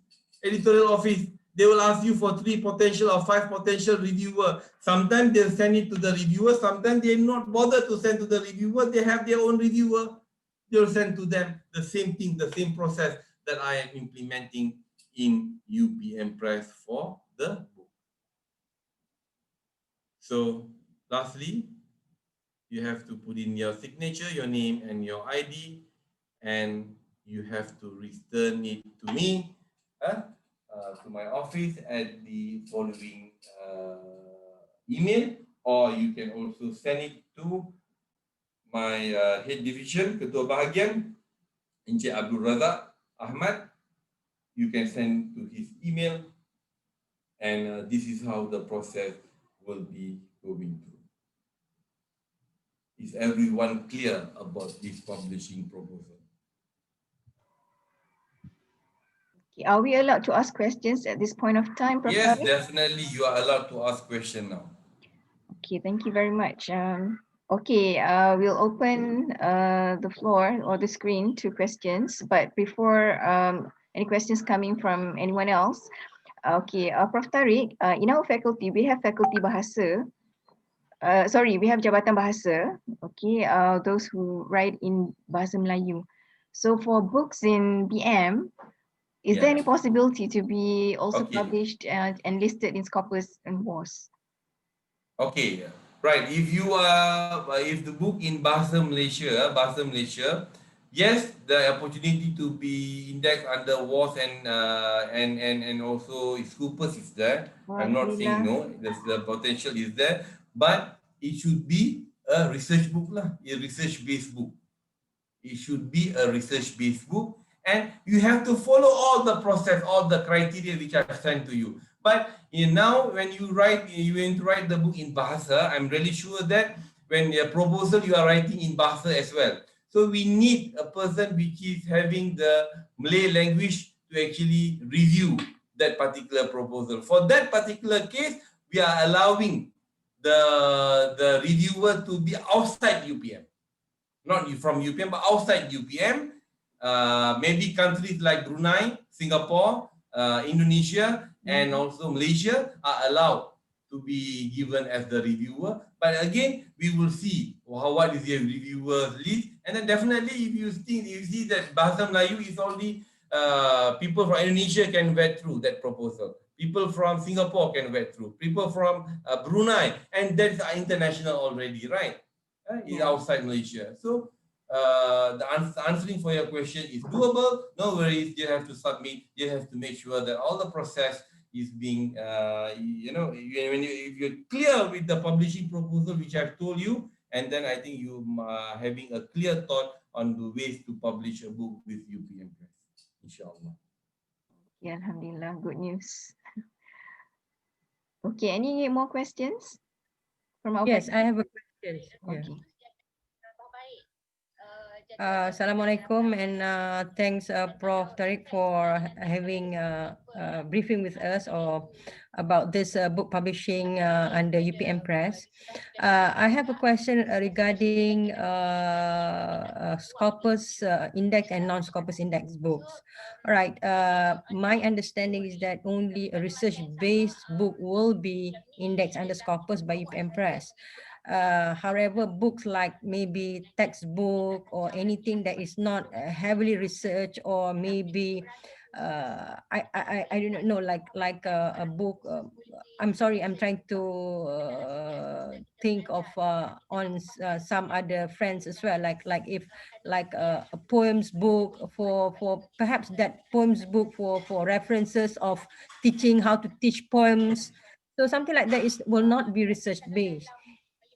editorial office, they will ask you for 3 potential or 5 potential reviewer. Sometimes they'll send it to the reviewer. Sometimes they not bother to send to the reviewer. They have their own reviewer. They'll send to them the same thing, the same process that I am implementing in UPM Press for the book. So lastly, you have to put in your signature, your name and your ID, and you have to return it to me, to my office at the following email. or you can also send it to my head division, Ketua Bahagian, Encik Abdul Razak Ahmad. You can send to his email, and this is how the process will be going through. Is everyone clear about this publishing proposal? Okay, are we allowed to ask questions at this point of time, Prof. Yes, Tariq? definitely you are allowed to ask questions now. Okay, thank you very much. Okay, we'll open the floor or the screen to questions. But before any questions coming from anyone else, okay, Prof. Tariq, in our faculty, we have faculty bahasa. Sorry, we have Jabatan Bahasa. Okay, those who write in Bahasa Melayu. So for books in BM, is there any possibility to be also published and listed in Scopus and WAS? Okay, right. If you are, if the book in Bahasa Malaysia, yes, the opportunity to be indexed under WAS and also Scopus is there. I'm not saying no. The potential is there, but it should be a research book lah, a research-based book. It should be a research-based book, and you have to follow all the process, all the criteria which I've sent to you. But now, when you write the book in Bahasa, I'm really sure that when the proposal you are writing in Bahasa as well. So we need a person which is having the Malay language to actually review that particular proposal. For that particular case, we are allowing the reviewer to be outside UPM. Not from UPM, but outside UPM, maybe countries like Brunei, Singapore, Indonesia, and also Malaysia are allowed to be given as the reviewer. But again, we will see what is the reviewer's list, and then definitely if you see that Bahasa Melayu is only people from Indonesia can vet through that proposal. People from Singapore can vet through. People from Brunei, and that's international already, right? Is outside Malaysia. So the answering for your question is doable. No worries. You have to submit. You have to make sure that all the process is being, if you're clear with the publishing proposal, which I've told you, and then I think you having a clear thought on the ways to publish a book with UPM Press, inshallah. Yeah, Alhamdulillah, good news. Okay, any more questions from our Yes, I have a question. Okay. Assalamualaikum, and thanks Prof. Tariq for having briefing with us or about this book publishing under UPM Press. I have a question regarding Scopus index and non-Scopus index books. All right, my understanding is that only a research-based book will be indexed under Scopus by UPM Press. However, books like maybe textbook or anything that is not heavily researched, or maybe I don't know, like a book. I'm sorry, I'm trying to think of on some other friends as well, like if a poems book for perhaps that poems book for references of teaching how to teach poems. So something like that will not be research based.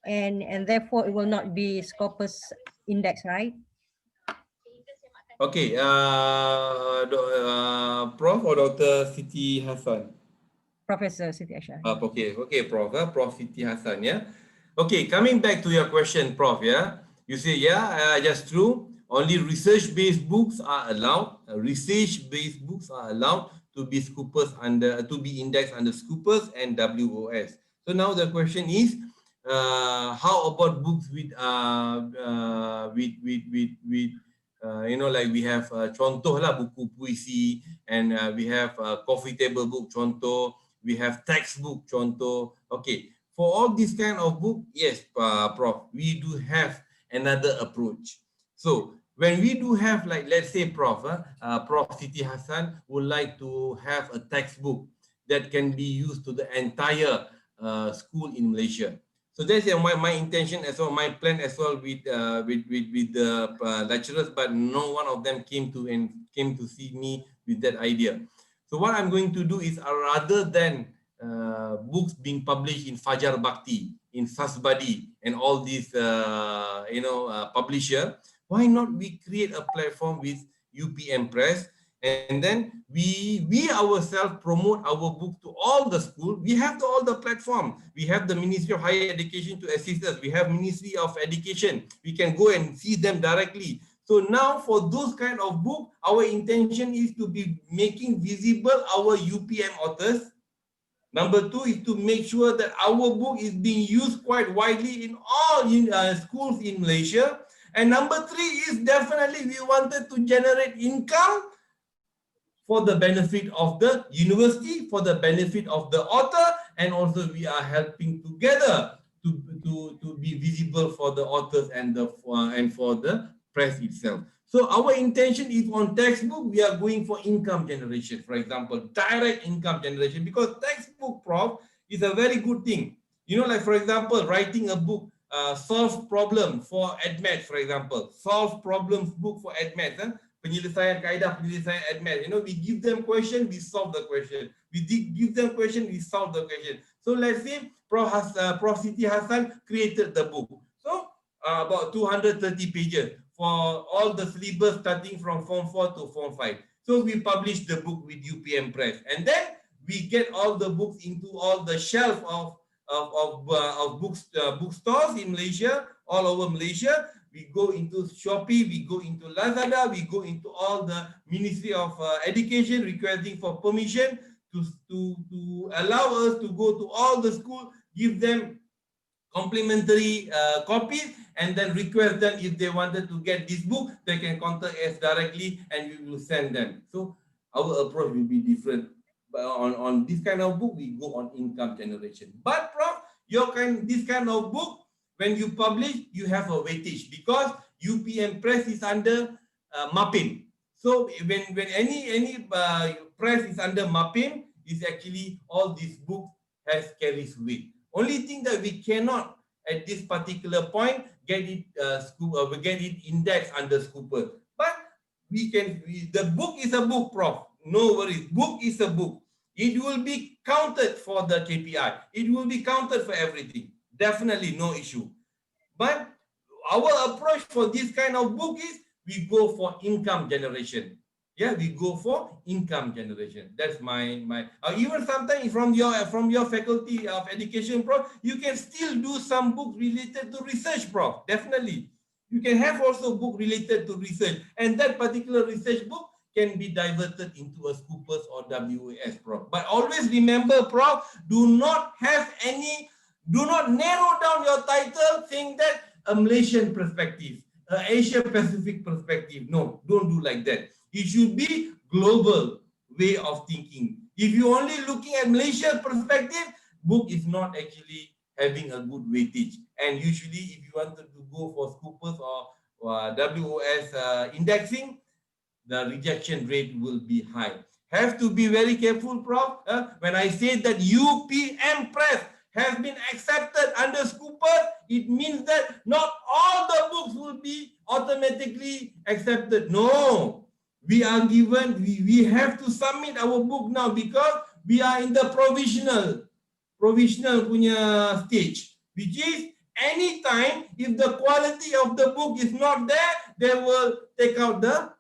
And therefore it will not be Scopus index, right? Okay, Prof or Dr. Siti Hassan? Professor Siti Aisyah. Okay, Prof. Prof Siti Hassan, yeah. Okay, coming back to your question, Prof. Yeah, you say just true. Only research-based books are allowed. Research-based books are allowed to be indexed under Scopus and WOS. So now the question is, how about books with like we have contoh lah buku puisi, and we have coffee table book contoh, we have textbook contoh. Okay, for all this kind of book, yes, Prof, we do have another approach. So when we do have, like, let's say Prof Siti Hassan would like to have a textbook that can be used to the entire school in Malaysia. So that's my intention as well, my plan as well with the lecturers, but no one of them came to see me with that idea. So what I'm going to do is, rather than books being published in Fajar Bhakti, in Sasbadi, and all these publisher. Why not we create a platform with UPM Press, and then we ourselves promote our book to all the school. We have all the platform. We have the Ministry of Higher Education to assist us. We have Ministry of Education. We can go and see them directly. So now for those kind of book, our intention is to be making visible our UPM authors. Number two is to make sure that our book is being used quite widely in all schools in Malaysia. And number three is definitely we wanted to generate income for the benefit of the university, for the benefit of the author, and also we are helping together to be visible for the authors and for the press itself. So our intention is on textbook, we are going for income generation, for example, direct income generation, because textbook, Prof, is a very good thing. You know, like for example, writing a book, solve problem for ADMAT, for example, solve problems book for ADMAT, penyelesaian kaedah, penyelesaian ADMAT. You know, we give them question, we solve the question. We give them question, we solve the question. So let's say Prof Siti Hassan created the book. So about 230 pages for all the syllabus starting from Form 4 to Form 5. So we publish the book with UPM Press. And then we get all the books into all the shelf of bookstores in Malaysia, all over Malaysia. We go into Shopee, we go into Lazada, we go into all the Ministry of Education requesting for permission to allow us to go to all the schools, give them complimentary copies, and then request them if they wanted to get this book, they can contact us directly and we will send them. So our approach will be different. But on this kind of book, we go on income generation. But Prof, this kind of book, when you publish, you have a weightage because UPM Press is under MAPIM. So when any press is under MAPIM, is actually all these books carries weight. Only thing that we cannot at this particular point get it indexed under Scooper. But the book is a book, Prof. No worries. Book is a book. It will be counted for the KPI. It will be counted for everything. Definitely no issue. But our approach for this kind of book is we go for income generation. Yeah, we go for income generation. That's my even sometimes from your faculty of education, Prof, you can still do some books related to research, Prof. Definitely. You can have also book related to research, and that particular research book can be diverted into a Scoopers or WAS, Prof. But always remember, Prof, do not narrow down your title saying that a Malaysian perspective, an Asia Pacific perspective. No, don't do like that. It should be global way of thinking. If you're only looking at Malaysia perspective, book is not actually having a good weightage. And usually if you wanted to go for Scoopers or WOS indexing, the rejection rate will be high. Have to be very careful, Prof. When I say that UPM Press has been accepted under Scooper, it means that not all the books will be automatically accepted. No. We are given, we have to submit our book now because we are in the provisional punya stage, which is anytime if the quality of the book is not there, they will take out the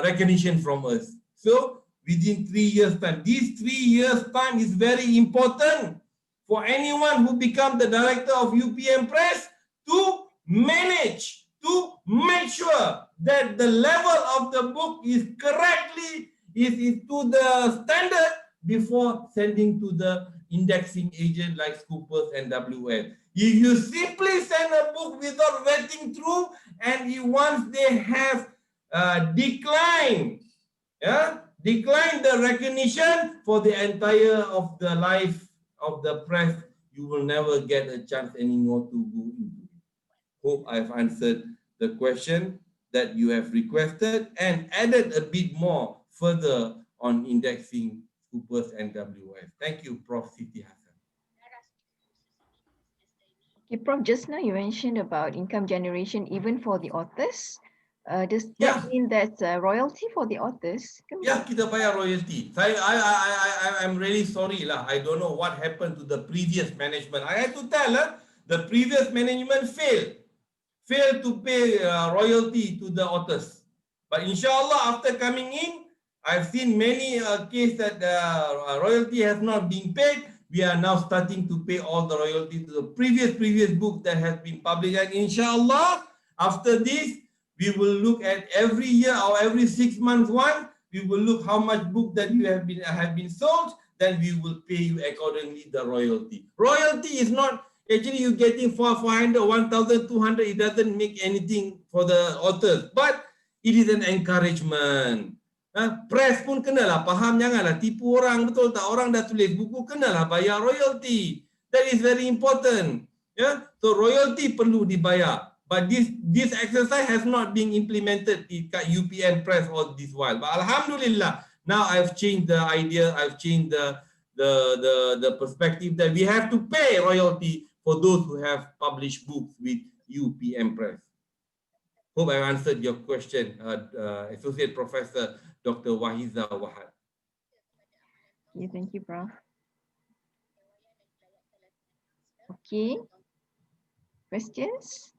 recognition from us. So within 3 years time, this 3 years time is very important for anyone who become the director of UPM Press to manage, to make sure that the level of the book is correctly, is to the standard before sending to the indexing agent like Scoopers and WL. If you simply send a book without vetting through, and once they have declined the recognition for the entire of the life of the press, you will never get a chance anymore to go into it. Hope I've answered the question that you have requested and added a bit more further on indexing Scoopers and WS. Thank you, Prof. Siti Hassan. Okay, Prof, just now you mentioned about income generation even for the authors. Does Yeah. that mean that's royalty for the authors? Ya, kita bayar royalty. I'm really sorry lah. I don't know what happened to the previous management. I had to tell the previous management failed to pay royalty to the authors. But inshallah, after coming in, I've seen many cases that royalty has not been paid. We are now starting to pay all the royalty to the previous book that has been published. And inshallah, after this, we will look at every year or every 6 months once. We will look how much book that you have been sold. Then we will pay you accordingly the royalty. Royalty is not actually you getting 400, 1,200. It doesn't make anything for the authors, but it is an encouragement. Press pun kenalah faham, janganlah tipu orang, betul tak? Orang dah tulis buku, kenalah bayar royalty. That is very important. Yeah, so royalty perlu dibayar. But this exercise has not been implemented in UPM Press all this while. But alhamdulillah, now I've changed the idea. I've changed the perspective that we have to pay royalty for those who have published books with UPM Press. Hope I answered your question, Associate Professor Dr. Wahiza Wahad. Yeah, thank you, Prof. Okay. Questions?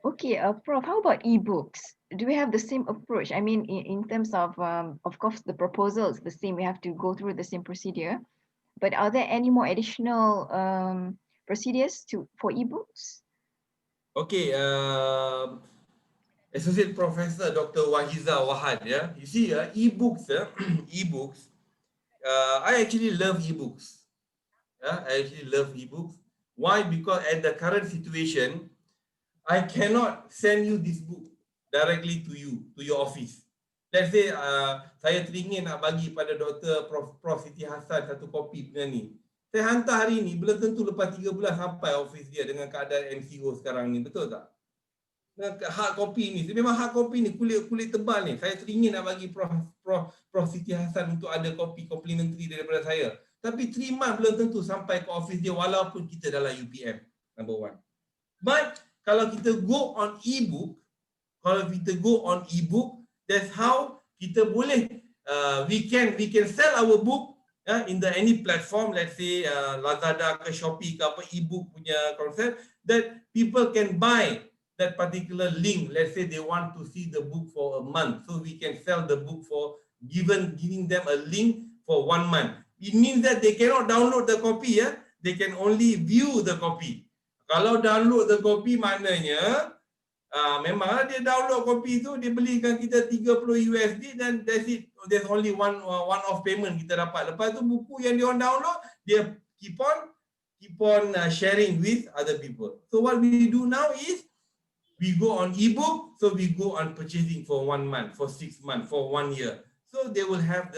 Okay, Prof, how about ebooks? Do we have the same approach? I mean, in terms of course, the proposal is the same. We have to go through the same procedure. But are there any more additional procedures for ebooks? Okay, Associate Professor Dr. Wahiza Wahad, yeah. You see, ebooks, ebooks. I actually love ebooks. I actually love ebooks. Why? Because at the current situation, I cannot send you this book directly to you, to your office. Let's say saya teringin nak bagi pada Dr. Prof Siti Hassan satu kopi dengan ni. Saya hantar hari ni, belum tentu lepas 3 bulan sampai office dia dengan keadaan MCO sekarang ni, betul tak? Hard copy ni, memang hard copy ni, kulit tebal ni. Saya teringin nak bagi Prof Siti Hassan untuk ada kopi complimentary daripada saya. Tapi 3 months belum tentu sampai ke office dia walaupun kita dalam UPM, number one. But kalau kita go on ebook, that's how kita boleh we can sell our book in any platform, let's say Lazada ke Shopee ke apa, ebook punya concept, that people can buy that particular link. Let's say they want to see the book for a month, so we can sell the book for giving them a link for 1 month. It means that they cannot download the copy, they can only view the copy. Kalau download the copy maknanya memang dia download copy tu, dia belikan kita 30 USD dan that's it. There's only one off payment kita dapat. Lepas tu buku yang dia download, dia keep on sharing with other people. So what we do now is we go on ebook, so we go on purchasing for 1 month, for 6 months, for 1 year. So they will have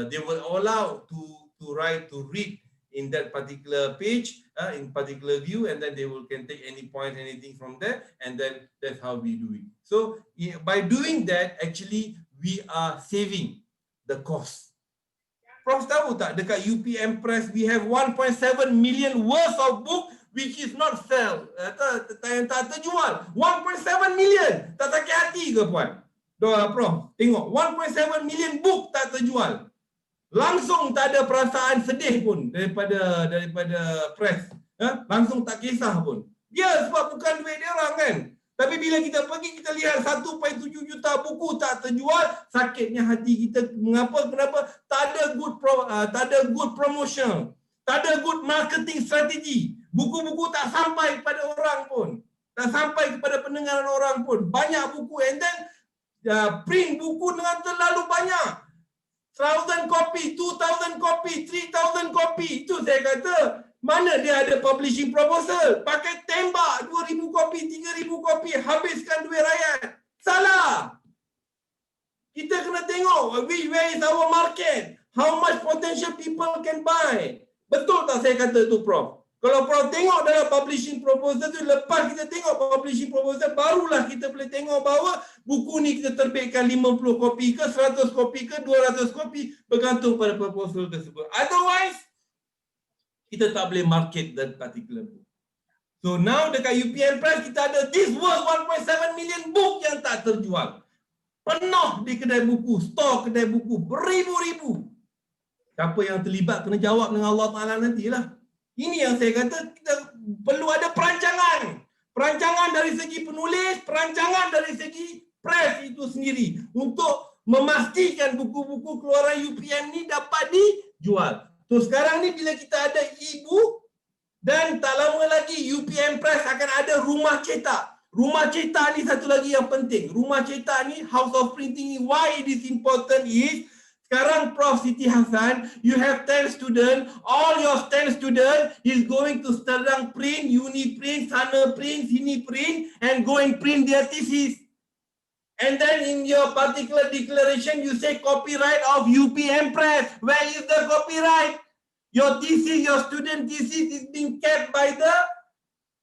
they will allow to read in that particular page, in particular view, and then they can take any point, anything from there, and then that's how we do it. So by doing that, actually we are saving the cost. Prof tahu tak, dekat UPM Press we have 1.7 million worth of book which is not sell, tak terjual. 1.7 million, tak sakit hati ke puan? Doa Prof, tengok 1.7 million book tak terjual. Langsung tak ada perasaan sedih pun daripada press. Langsung tak kisah pun. Ya, sebab bukan duit dia orang kan. Tapi bila kita pergi, kita lihat 1.7 juta buku tak terjual, sakitnya hati kita. Kenapa? Tak ada good promotion. Tak ada good marketing strategy. Buku-buku tak sampai kepada orang pun. Tak sampai kepada pendengaran orang pun. Banyak buku, and then print buku dengan terlalu banyak. 1,000 copy, 2,000 copy, 3,000 copy. Itu saya kata, mana dia ada publishing proposal? Pakai tembak 2,000 copy, 3,000 copy, habiskan duit rakyat. Salah. Kita kena tengok where is our market? How much potential people can buy? Betul tak saya kata tu, Prof? Kalau Prof tengok dalam publishing proposal tu, lepas kita tengok publishing proposal, barulah kita boleh tengok bahawa buku ni kita terbitkan 50 kopi ke, 100 kopi ke, 200 kopi, bergantung pada proposal tersebut. Otherwise, kita tak boleh market that particular book. So now dekat UPM Press kita ada this worth 1.7 million book yang tak terjual. Penuh di kedai buku, stor kedai buku, beribu-ribu. Siapa yang terlibat kena jawab dengan Allah Ta'ala nantilah. Ini yang saya kata kita perlu ada perancangan. Perancangan dari segi penulis, perancangan dari segi press itu sendiri. Untuk memastikan buku-buku keluaran UPM ni dapat dijual. So sekarang ni bila kita ada e-book, dan tak lama lagi UPM Press akan ada rumah cetak. Rumah cetak ni satu lagi yang penting. Rumah cetak ni, House of Printing ni, why it is important is, sekarang Prof. Siti Hassan, you have 10 students, all your 10 students is going to Serdang print, uni print, sana print, sini print, and go and print their thesis. And then in your particular declaration, you say copyright of UPM Press. Where is the copyright? Your thesis, your student thesis is being kept by the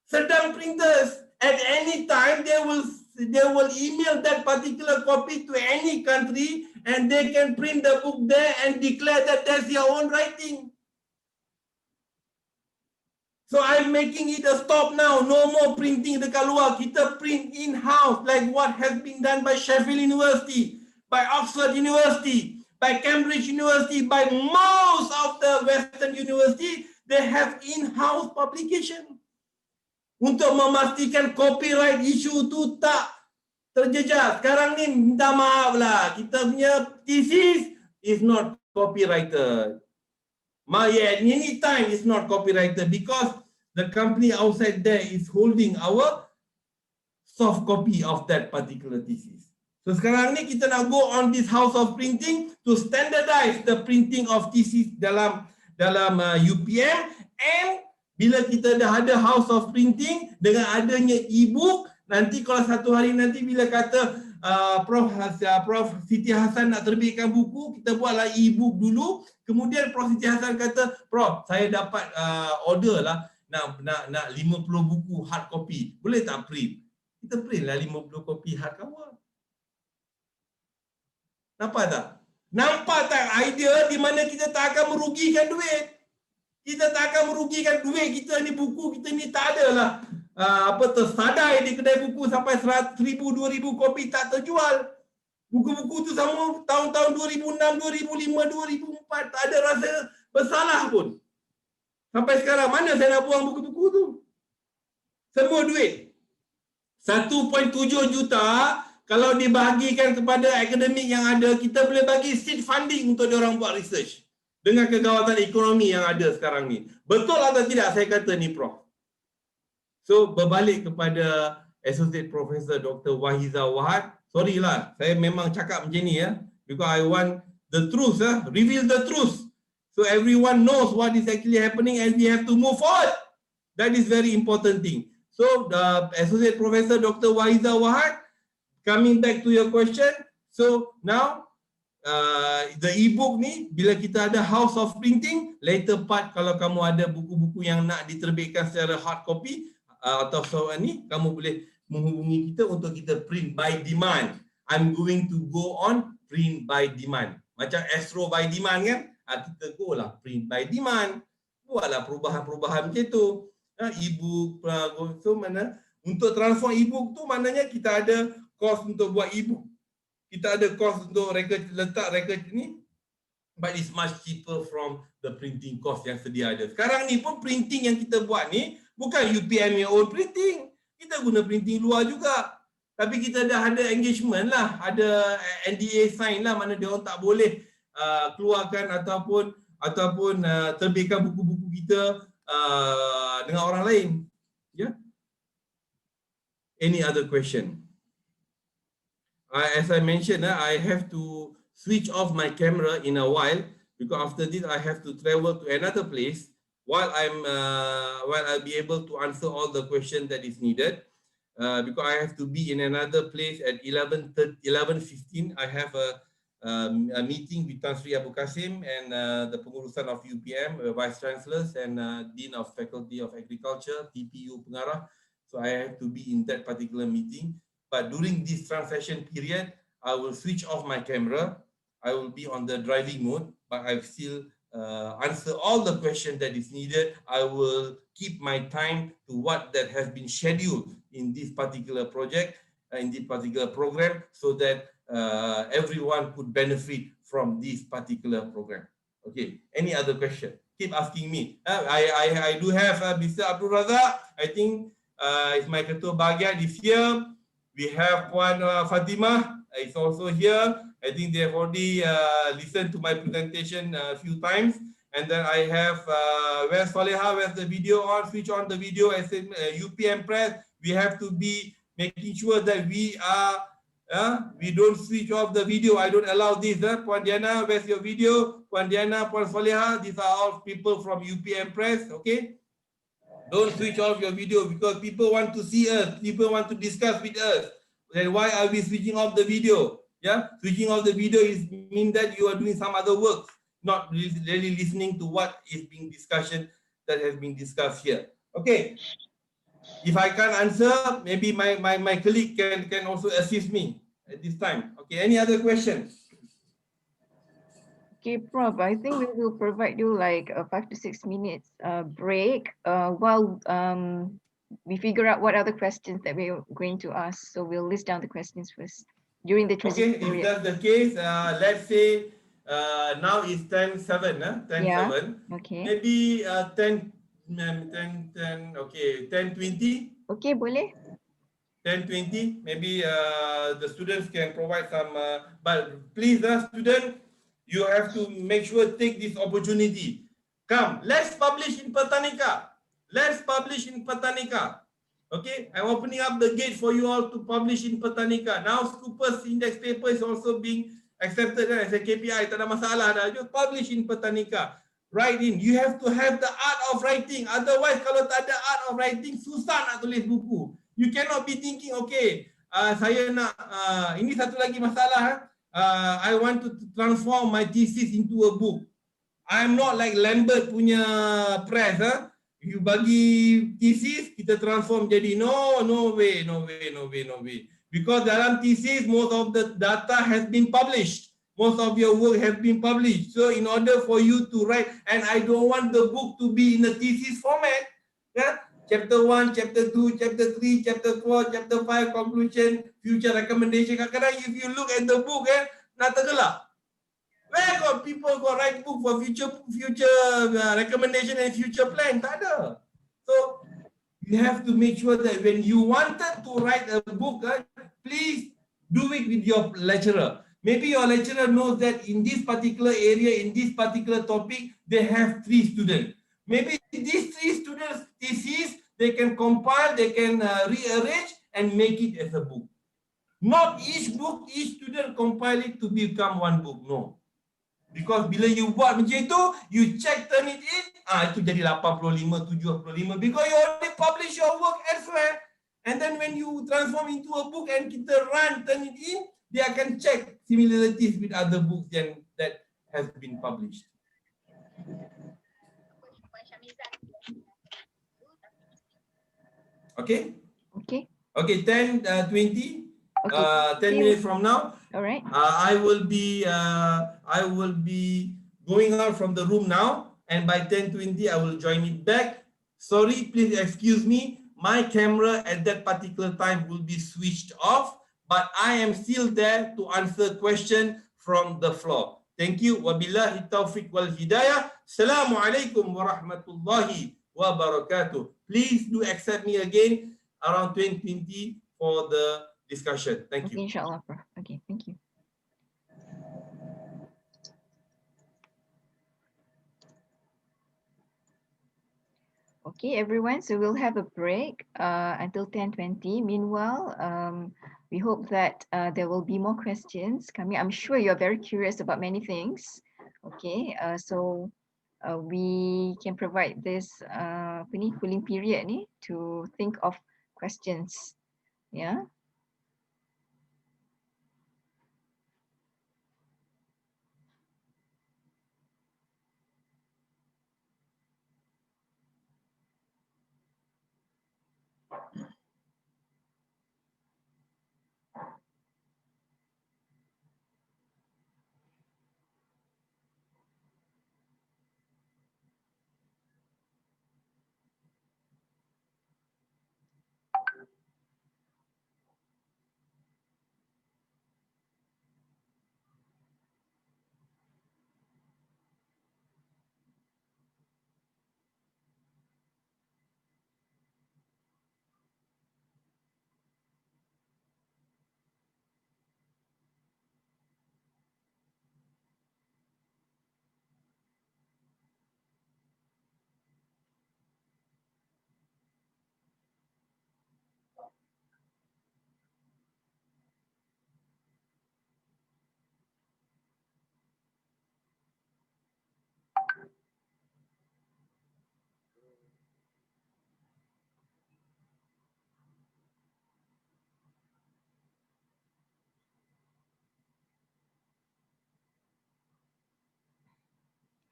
Serdang printers. At any time, they will email that particular copy to any country and they can print the book there and declare that that's your own writing. So I'm making it a stop now. No more printing dekat luar. Kita print in-house like what has been done by Sheffield University, by Oxford University, by Cambridge University, by most of the Western university, they have in-house publication. Untuk memastikan copyright issue tu tak terjejas. Sekarang ni minta maaf lah, kita punya thesis is not copyrighted. Any time is not copyrighted because the company outside there is holding our soft copy of that particular thesis. So sekarang ni kita nak go on this House of Printing to standardize the printing of thesis dalam UPM, and bila kita dah ada House of Printing dengan adanya e-book, nanti kalau satu hari nanti bila kata Prof. Siti Hassan nak terbitkan buku, kita buatlah e-book dulu, kemudian Prof. Siti Hassan kata, Prof, saya dapat order lah nak 50 buku hard copy, boleh tak print? Kita print lah 50 kopi hard cover. Nampak tak idea di mana kita tak akan merugikan duit? Kita tak akan merugikan duit kita ni, buku kita ni tak adalah tersadai di kedai buku sampai 1,000, 2,000 kopi tak terjual. Buku-buku tu sama tahun-tahun 2006, 2005, 2004 tak ada rasa bersalah pun. Sampai sekarang mana saya nak buang buku-buku tu? Semua duit. 1.7 juta kalau dibahagikan kepada akademik yang ada, kita boleh bagi seed funding untuk diorang buat research dengan kegawatan ekonomi yang ada sekarang ni. Betul atau tidak saya kata ni, Prof? So berbalik kepada Associate Professor Dr. Wahiza Wahad, sorry lah, saya memang cakap macam ni ya, because I want the truth, reveal the truth. So everyone knows what is actually happening and we have to move forward. That is very important thing. So the Associate Professor Dr. Wahiza Wahad, coming back to your question, so now the e-book ni, bila kita ada House of Printing, later part kalau kamu ada buku-buku yang nak diterbitkan secara hard copy atau soal ni, kamu boleh menghubungi kita untuk kita print by demand. I'm going to go on print by demand. Macam Astro by demand kan? Kita go lah print by demand. Buatlah perubahan-perubahan macam tu. E-book, so mana? Untuk transform e-book tu maknanya kita ada kos untuk buat e-book. Kita ada kos untuk letak record ni, but it's much cheaper from the printing cost yang sedia ada. Sekarang ni pun printing yang kita buat ni bukan UPM yang own printing. Kita guna printing luar juga. Tapi kita dah ada engagement lah, ada NDA sign lah, mana dia orang tak boleh keluarkan ataupun terbitkan buku-buku kita dengan orang lain. Yeah. Any other question? As I mentioned, I have to switch off my camera in a while because after this I have to travel to another place while I'll be able to answer all the questions that is needed. Because I have to be in another place at 11:15. I have a meeting with Tan Sri Abu Qasim and the pengurusan of UPM, Vice Chancellors and Dean of Faculty of Agriculture, TPU Pengarah. So I have to be in that particular meeting. But during this transition period, I will switch off my camera. I will be on the driving mode, but I still answer all the questions that is needed. I will keep my time to what that has been scheduled in this particular project, in this particular program, so that everyone could benefit from this particular program. Okay, any other question? Keep asking me. I do have Mr. Abdul Razak. I think it's my ketua bahagian is here. We have Puan Fatimah is also here. I think they have already listened to my presentation a few times. And then I have, where's Soleha, where's the video on? Switch on the video. I said UPM Press. We have to be making sure that we don't switch off the video. I don't allow this. Puan Diana, where's your video? Puan Diana, Puan Soleha, these are all people from UPM Press, okay? Don't switch off your video because people want to see us. People want to discuss with us. Then why are we switching off the video? Yeah, switching off the video is mean that you are doing some other work, not really listening to what is being discussion that has been discussed here. Okay. If I can't answer, maybe my colleague can also assist me at this time. Okay, any other questions? Okay, Prof, I think we will provide you like a 5 to 6 minutes break while we figure out what other questions that we're going to ask. So we'll list down the questions first during the transition Okay, if period. that's the case, let's say now it's 10:07, 10:07. Yeah, okay. Maybe 10, okay, 10:20. Okay, boleh? 10:20. Maybe the students can provide some, but please, student, you have to make sure take this opportunity. Come, let's publish in Patanika. Let's publish in Patanika. Okay, I'm opening up the gate for you all to publish in Patanika. Now, Scoopers index paper is also being accepted as a KPI. Tak ada masalah dah. Just publish in Patanika. Write in. You have to have the art of writing. Otherwise, kalau tak ada art of writing, susah nak tulis buku. You cannot be thinking, okay, saya nak, ini satu lagi masalah. I want to transform my thesis into a book. I'm not like Lambert punya press. You bagi thesis, kita transform jadi no way. Because dalam thesis, most of the data has been published. Most of your work has been published. So in order for you to write, and I don't want the book to be in a thesis format. Yeah? Chapter 1, Chapter 2, Chapter 3, Chapter 4, Chapter 5, conclusion, future recommendation. Kadang-kadang if you look at the book, nak tergelak. Where got people got write book for future recommendation and future plan? Tak ada. So you have to make sure that when you wanted to write a book, please do it with your lecturer. Maybe your lecturer knows that in this particular area, in this particular topic, they have 3 students. Maybe these 3 students' thesis, they can compile, they can rearrange and make it as a book. Not each book, each student compile it to become one book. No. Because bila you buat macam itu, you check, turn it in, itu jadi 85, 75. Because you already publish your work elsewhere. And then when you transform into a book and kita run, turn it in, they akan check similarities with other books that has been published. Okay? Okay. Okay, 10:20. Okay. 10 minutes from now. All right. I will be going out from the room now, and by 10:20 I will join it back. Sorry, please excuse me. My camera at that particular time will be switched off, but I am still there to answer questions from the floor. Thank you. Wabillahi taufiq wal hidayah. Assalamualaikum warahmatullahi wabarakatuh. Please do accept me again around 2020 for the discussion. Thank you. Inshallah, Prof. Okay, thank you. Okay, everyone, so we'll have a break until 10:20. Meanwhile, we hope that there will be more questions coming. I'm sure you're very curious about many things. Okay, so we can provide this cooling period to think of questions. Yeah.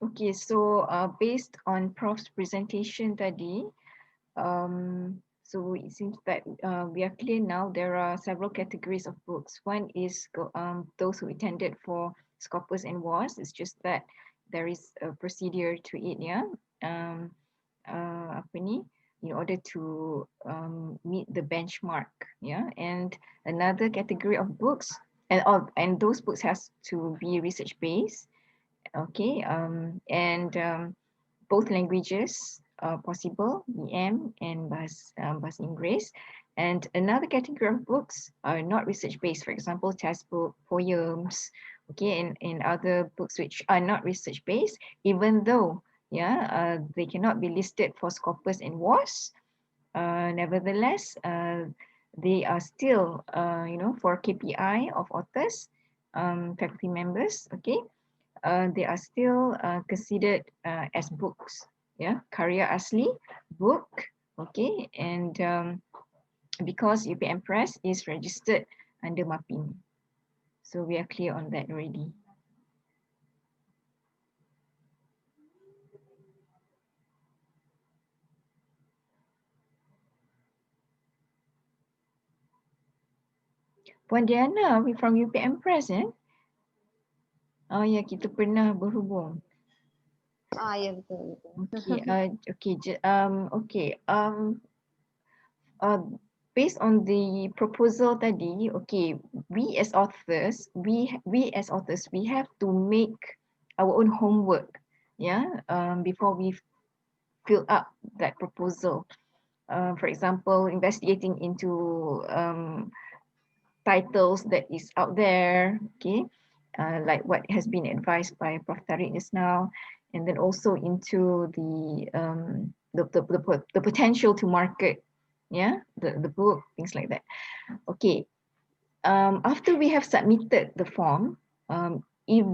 Okay, so based on Prof's presentation tadi, so it seems that we are clear now. There are several categories of books. One is those who attended for Scopus and WAS. It's just that there is a procedure to it, yeah. Apa ni? In order to meet the benchmark, yeah. And another category of books, and those books has to be research based. Okay, and both languages are possible, EM and Bahasa Inggeris. And another category of books are not research based, for example, textbook, poems, okay, and other books which are not research based, even though they cannot be listed for Scopus and WAS. Nevertheless, they are still, for KPI of authors, faculty members, okay, they are still considered as books, yeah, karya asli, book, okay, and because UPM Press is registered under MAPIM, so we are clear on that already. Puan Diana, we from UPM Press, eh? Oh ya, kita pernah berhubung. Ya, betul. Okay, based on the proposal tadi, okay, we as authors, we have to make our own homework, before we fill up that proposal. For example, investigating into titles that is out there, okay, like what has been advised by Prof. Tariq just now, and then also into the potential to market, the book, things like that. Okay, after we have submitted the form, if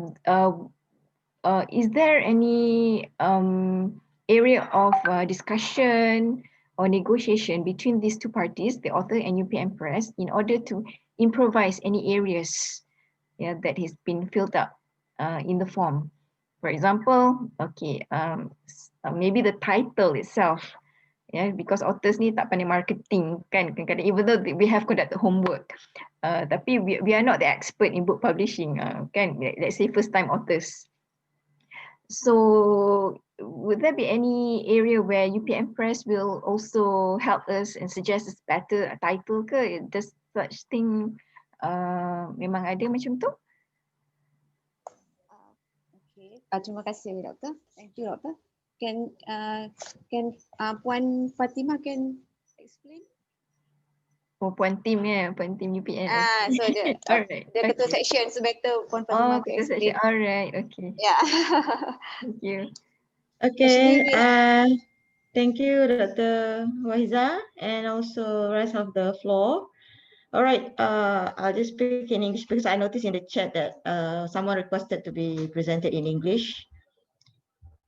is there any area of discussion or negotiation between these two parties, the author and UPM Press, in order to improvise any areas that has been filled up in the form? For example, okay, maybe the title itself, because authors ni tak pandai marketing kan, kadang-kadang, even though we have conducted homework, tapi we are not the expert in book publishing, kan, let's say first time authors. So would there be any area where UPM Press will also help us and suggest us better title ke? Does such thing memang ada macam tu? Okay. Terima kasih, Doktor. Thank you, Doktor. Can Puan Fatimah can explain? Oh, Puan Tim Puan Tim UPM. So the alright, the ketua section, so better Puan Fatimah can ketua explain. section. Alright, okay. Yeah. Thank you. Okay, thank you, Dr. Wahiza, and also rest of the floor. All right, I'll just speak in English because I noticed in the chat that someone requested to be presented in English.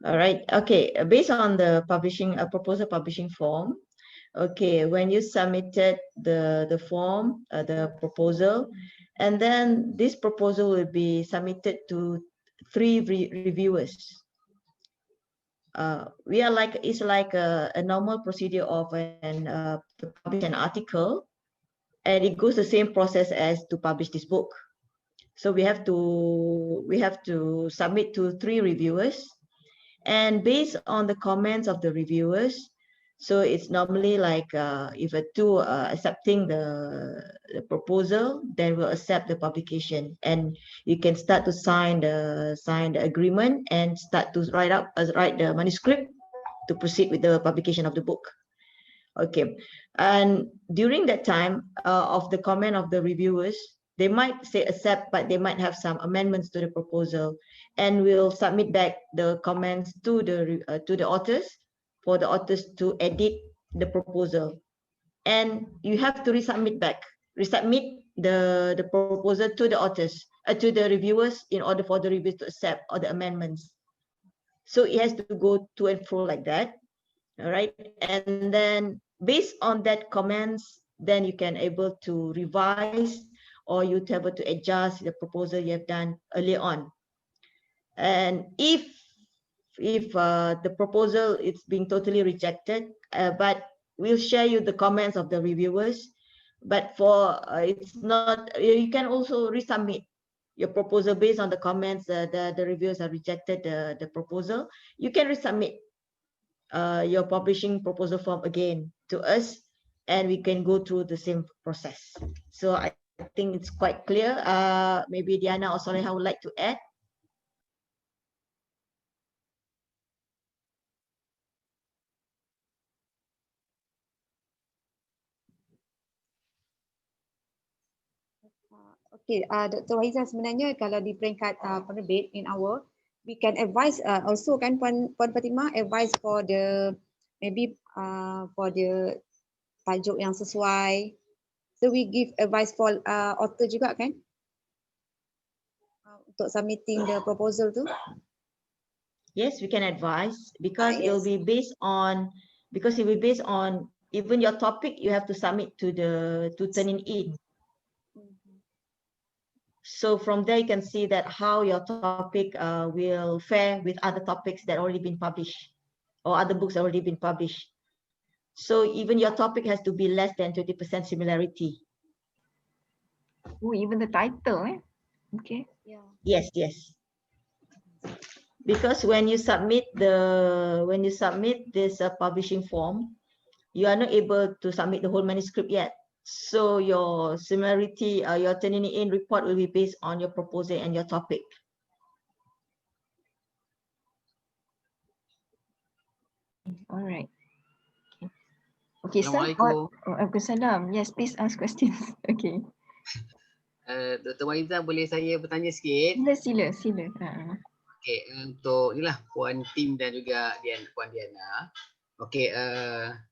All right, okay, based on the proposal publishing form, okay, when you submitted the form, the proposal, and then this proposal will be submitted to 3 reviewers. It's like a normal procedure of to publish an article, and it goes the same process as to publish this book. So we have to submit to 3 reviewers, and based on the comments of the reviewers, so it's normally like if 2 accepting the proposal, then we'll accept the publication, and you can start to sign the agreement and start to write the manuscript to proceed with the publication of the book. Okay, and during that time of the comment of the reviewers, they might say accept, but they might have some amendments to the proposal, and we'll submit back the comments to the authors for the authors to edit the proposal, and you have to resubmit the proposal to the authors, to the reviewers, in order for the reviewers to accept all the amendments. So it has to go to and fro like that. All right, and then based on that comments, then you can able to revise, or you able to adjust the proposal you have done earlier on. And if the proposal is being totally rejected, but we'll share you the comments of the reviewers. But for it's not, you can also resubmit your proposal based on the comments. The reviewers have rejected the proposal. You can resubmit your publishing proposal form again to us, and we can go through the same process. So I think it's quite clear. Maybe Diana or Soleha would like to add. Okay, Dr. Waiza, sebenarnya kalau di peringkat penerbit in our, we can advise also kan Puan Fatimah, advise for the maybe for the tajuk yang sesuai. So we give advice for author juga kan untuk submitting the proposal tu. Yes, we can advise because Yes. it will be based on even your topic. You have to submit to turn in. So from there you can see that how your topic will fare with other topics that already been published or other books already been published. So even your topic has to be less than 20% similarity. Oh, even the title, eh? Okay. Yeah. Yes, yes. Because when you submit this publishing form, you are not able to submit the whole manuscript yet. So your similarity, your turning in report will be based on your proposal and your topic. All right. Okay, sir. Assalamualaikum. Waalaikumsalam. Yes, please ask questions. Okay. Dr. Waiza, boleh saya bertanya sikit? Sila. Okey, untuk inilah Puan Tim dan juga Puan Diana. Okey,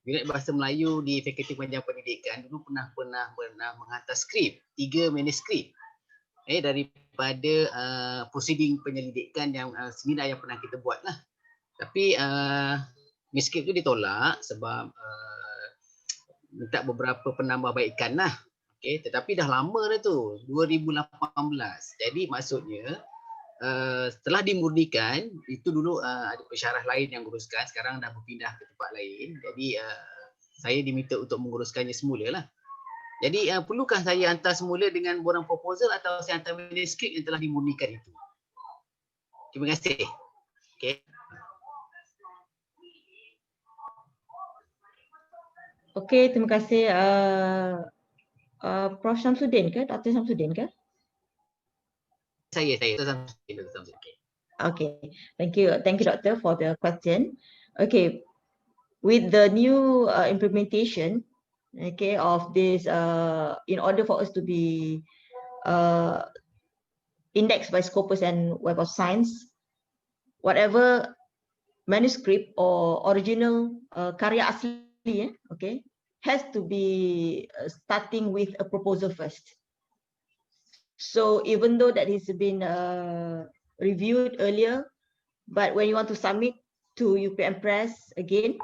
unit bahasa Melayu di Fakulti Pengajaran Pendidikan dulu pernah menghantar skrip, 3 manuskrip. Daripada proceeding penyelidikan yang seminar yang pernah kita buat lah. Tapi manuskrip tu ditolak sebab minta beberapa penambahbaikan lah. Okay, tetapi dah lama dah tu, 2018. Jadi maksudnya setelah dimurnikan, itu dulu ada pensyarah lain yang menguruskan, sekarang dah berpindah ke tempat lain. Jadi saya diminta untuk menguruskannya semula lah. Jadi perlukah saya hantar semula dengan borang proposal atau saya hantar manuskrip yang telah dimurnikan itu? Terima kasih. Okay. Okay, terima kasih. Prof. Samsudin ke? Dr. Samsudin ke? Saya Dr. Samsudin. Okay, thank you, Doctor, for the question. Okay, with the new implementation, okay, of this, in order for us to be indexed by Scopus and Web of Science, whatever manuscript or original karya asli, okay, has to be starting with a proposal first. So even though that has been reviewed earlier, but when you want to submit to UPM Press again,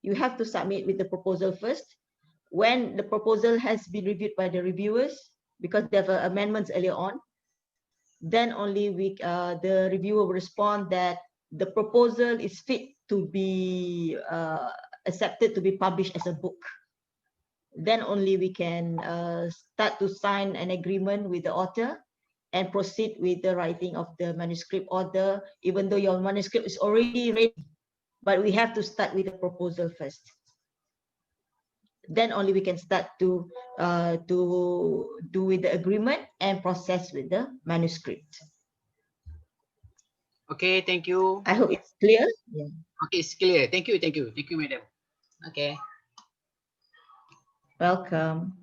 you have to submit with the proposal first. When the proposal has been reviewed by the reviewers, because there were amendments earlier on, then only the reviewer will respond that the proposal is fit to be accepted to be published as a book. Then only we can start to sign an agreement with the author and proceed with the writing of the manuscript order, even though your manuscript is already ready, but we have to start with the proposal first. Then only we can start to do with the agreement and process with the manuscript. Okay, thank you. I hope it's clear. Yeah. Okay, it's clear. Thank you, madam. Okay. Welcome.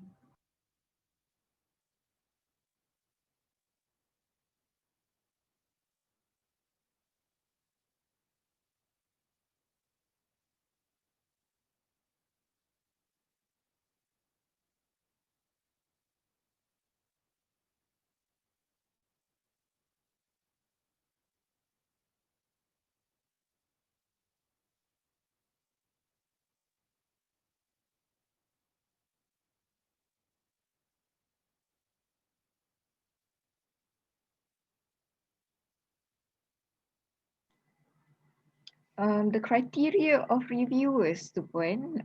The criteria of reviewers tu pun,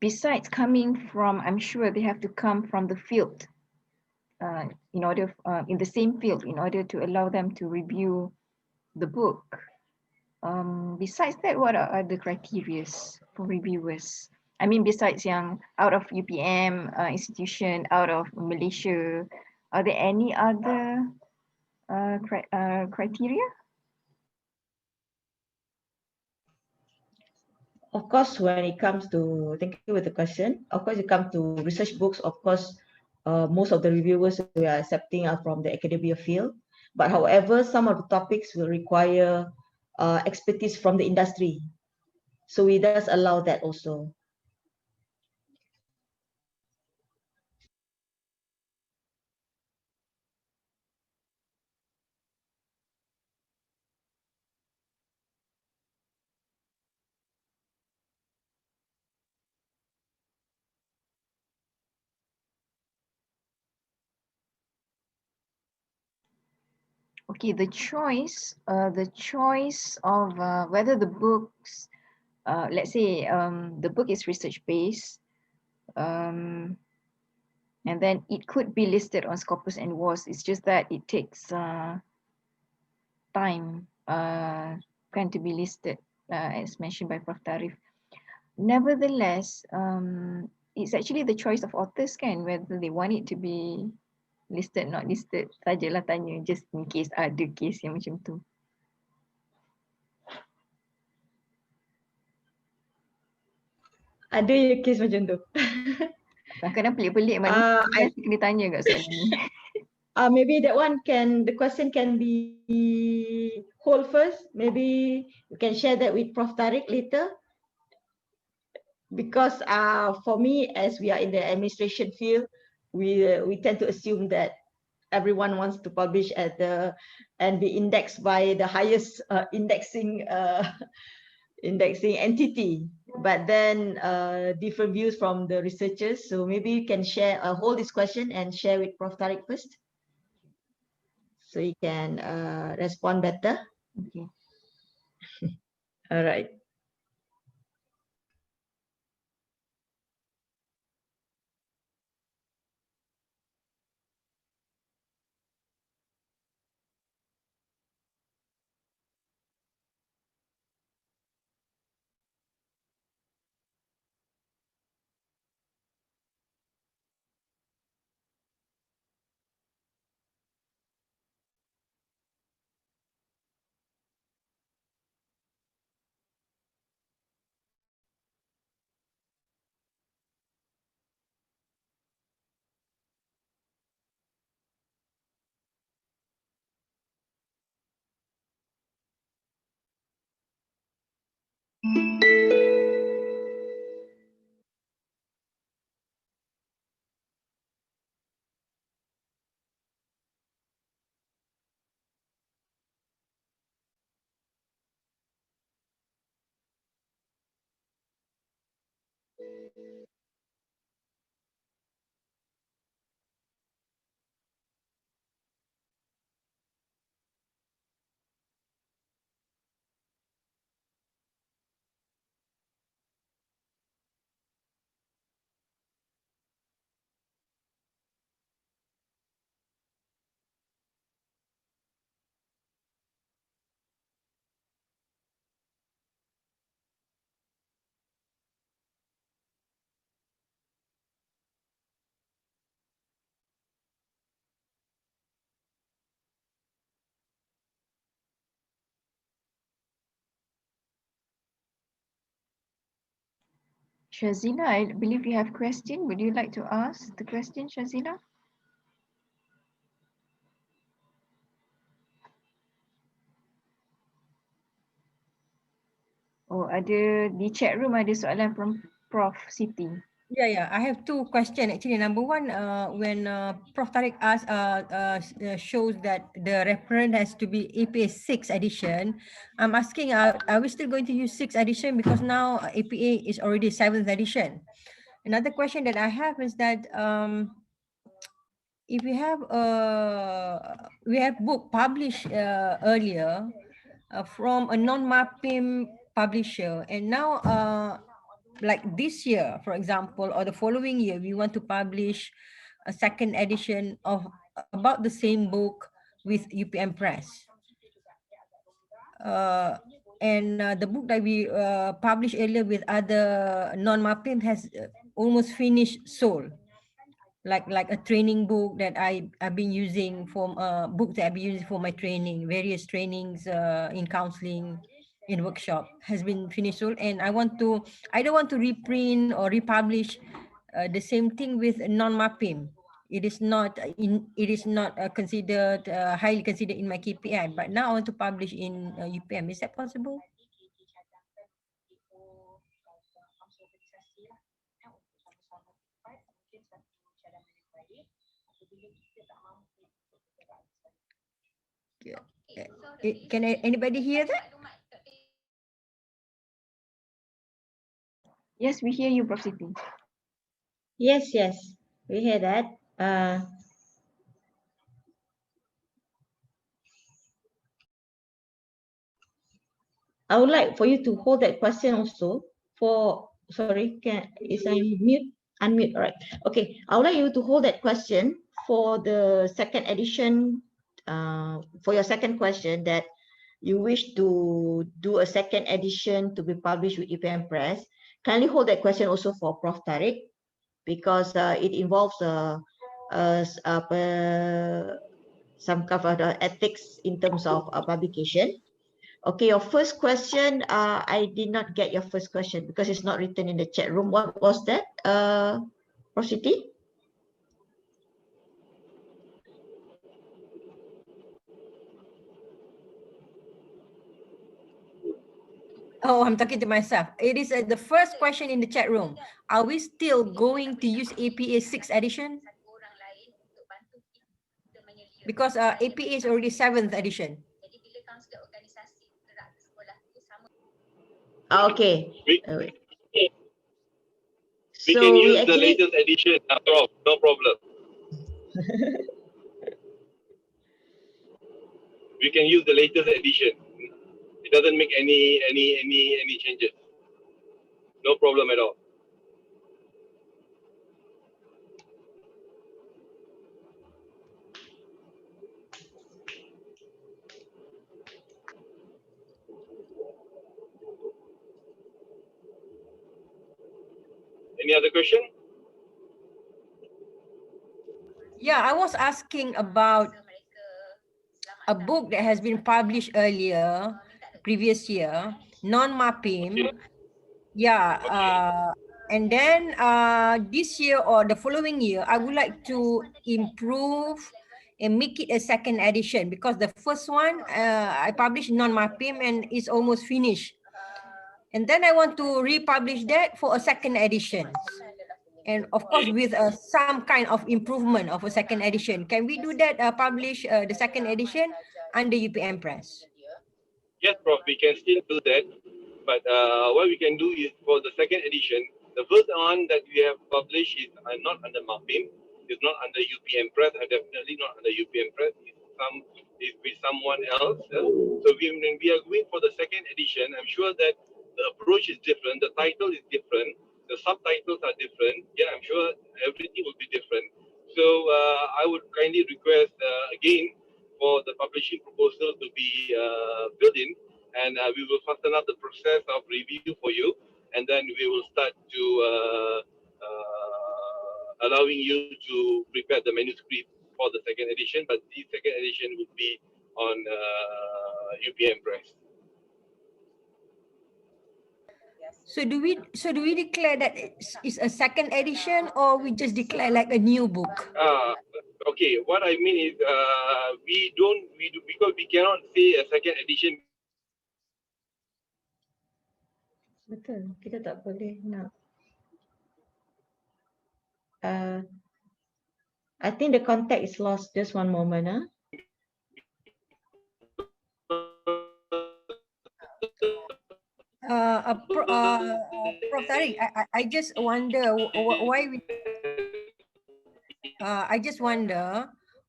besides coming from, I'm sure they have to come from the field, in order, in the same field, in order to allow them to review the book. Besides that, what are the criteria for reviewers? I mean, besides yang out of UPM institution, out of Malaysia, are there any other criteria? Of course, when it comes to, thank you for the question. Of course, it comes to research books. Of course, most of the reviewers we are accepting are from the academia field. But however, some of the topics will require expertise from the industry. So we does allow that also. Okay, the choice of whether the books, let's say the book is research based, and then it could be listed on Scopus and WAS. It's just that it takes time can to be listed, as mentioned by Prof. Tarif. Nevertheless, it's actually the choice of authors kan, whether they want it to be listed, not listed. Sajalah tanya, just in case ada case yang macam tu. Ada je kes macam tu. Kadang-kadang pelik-pelik manusia I kena tanya kat soalan ni. maybe that one the question can be hold first. Maybe you can share that with Prof. Tariq later. Because for me, as we are in the administration field, we tend to assume that everyone wants to publish at and be indexed by the highest indexing entity. But then different views from the researchers. So maybe you can share, hold this question and share with Prof. Tariq first, so he can respond better. Okay. All right. Shazila, I believe you have question. Would you like to ask the question, Shazila? Oh, ada di chat room ada soalan from Prof. Siti. Yeah, I have two questions actually. Number one, when Prof. Tariq asked, shows that the reference has to be APA 6 edition, I'm asking, are we still going to use 6th edition, because now APA is already 7th edition? Another question that I have is that if we have book published earlier, from a non-MAPIM publisher, and now like this year, for example, or the following year, we want to publish a second edition of about the same book with UPM Press. And the book that we published earlier with other non-MAPIM has almost finished sold. Like a training book that I've been using for book that I've been using for my training, various trainings in counseling, in workshop, has been finished sold, and I don't want to reprint or republish the same thing with non-MAPIM. It is not considered highly considered in my KPI, but now I want to publish in UPM. Is that possible? Can anybody hear that? Yes, we hear you, Prof. Siti. Yes, we hear that. I would like for you to hold that question also for, sorry, is I mute? Unmute, all right. Okay, I would like you to hold that question for the second edition, for your second question that you wish to do a second edition to be published with UPM Press. Kindly hold that question also for Prof. Tariq, because it involves some kind of ethics in terms of publication. Okay, your first question, I did not get your first question because it's not written in the chat room. What was that, Prof. Siti? Oh, I'm talking to myself. It is the first question in the chat room. Are we still going to use APA 6th edition? Because APA is already 7th edition. Okay. We So can use actually, the latest edition, Prof. No problem. We can use the latest edition. It doesn't make any changes. No problem at all. Any other question? Yeah, I was asking about a book that has been published earlier, previous year, non-MAPIM. Okay. Yeah, and then this year or the following year, I would like to improve and make it a second edition, because the first one I published non-MAPIM and it's almost finished. And then I want to republish that for a second edition. And of course, with some kind of improvement of a second edition. Can we do that, publish the second edition under UPM Press? Yes, Prof. We can still do that. But what we can do is for the second edition, the first one that we have published is not under MAPIM. It's not under UPM Press. Definitely not under UPM Press. It's with someone else. So when we are going for the second edition, I'm sure that the approach is different. The title is different. The subtitles are different. Yeah, I'm sure everything will be different. So I would kindly request again for the publishing proposal to be filled in, and we will fasten up the process of review for you, and then we will start to allowing you to prepare the manuscript for the second edition, but the second edition would be on UPM Press. So do we declare that it's a second edition, or we just declare like a new book? Okay, what I mean is we do because we cannot say a second edition. betul, kita tak boleh nak. I think the contact is lost. Just one moment. Prof. Tariq, I just wonder why we. I just wonder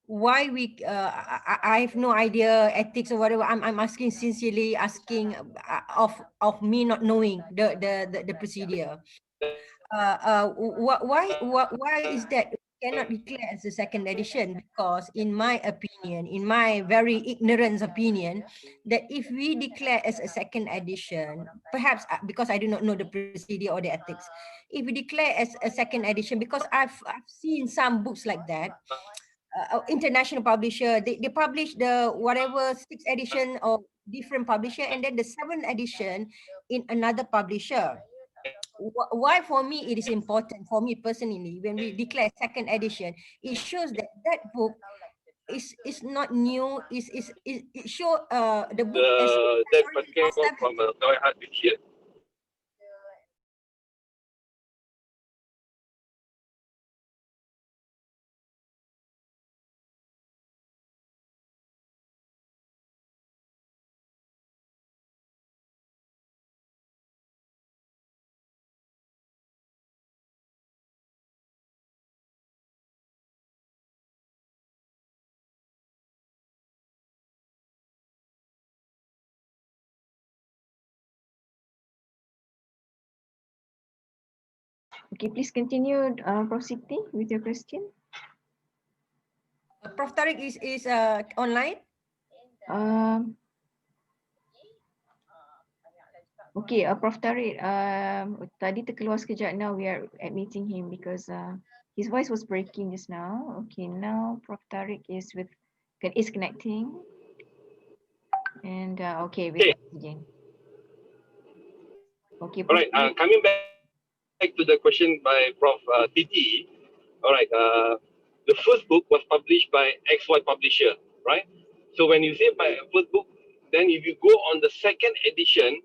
why we I have no idea ethics or whatever. I'm asking sincerely, asking of me not knowing the procedure. Why is that cannot declare as a second edition? Because in my opinion, in my very ignorant opinion, that if we declare as a second edition, perhaps because I do not know the procedure or the ethics, if we declare as a second edition, because I've seen some books like that, international publisher, they publish the whatever sixth edition of different publisher, and then the seventh edition in another publisher. Why for me it is important, for me personally, when we declare second edition, it shows that that book is not new, it show the book as that particular one from Toy Heart this year. Okay, please continue, Prof. Siti, with your question. Prof. Tariq is online. Okay, Prof. Tariq, tadi terkeluar sekejap. Now we are admitting him because his voice was breaking just now. Okay, now Prof. Tariq is connecting. And okay, we again. Okay. All right. Coming back to the question by Prof. Titi. All right. The first book was published by XY publisher, right? So when you say by first book, then if you go on the second edition,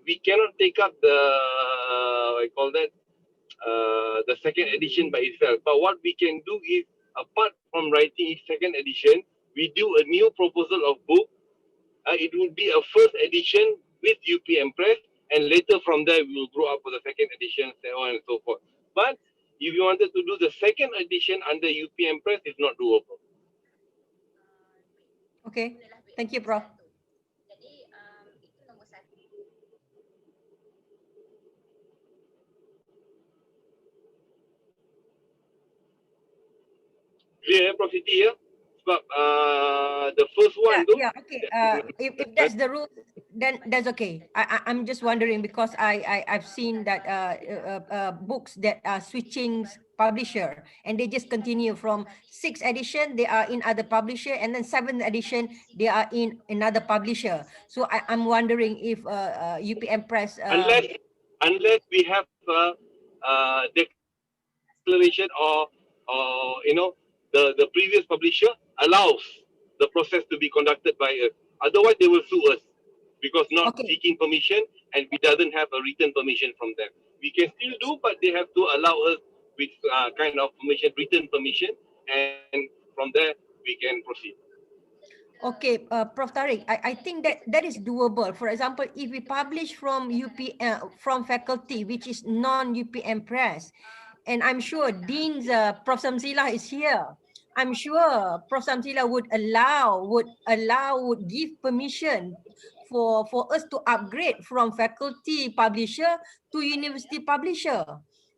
we cannot take up the I call that the second edition by itself. But what we can do is, apart from writing second edition, we do a new proposal of book. It will be a first edition with UPM Press, and later from there we will grow up for the second edition, so on and so forth. But if you wanted to do the second edition under UPM Press, it's not doable. Okay, thank you, Prof. Clear, Prof. Siti, ya? Sebab the first one tu. Yeah, okay. If that's the rule, then that's okay. I'm just wondering because I've seen that books that are switching publisher and they just continue from 6th edition, they are in other publisher, and then 7th edition, they are in another publisher. So I'm wondering if UPM Press... Unless we have declaration or you know, the previous publisher allows the process to be conducted by us. Otherwise, they will sue us because not seeking permission, and we doesn't have a written permission from them. We can still do, but they have to allow us with kind of permission, written permission, and from there we can proceed. Okay, Prof. Tariq, I think that is doable. For example, if we publish from from faculty, which is non-UPM Press, and I'm sure Dean's Prof. Samsila is here. I'm sure Prof. Samsila would give permission for us to upgrade from faculty publisher to university publisher.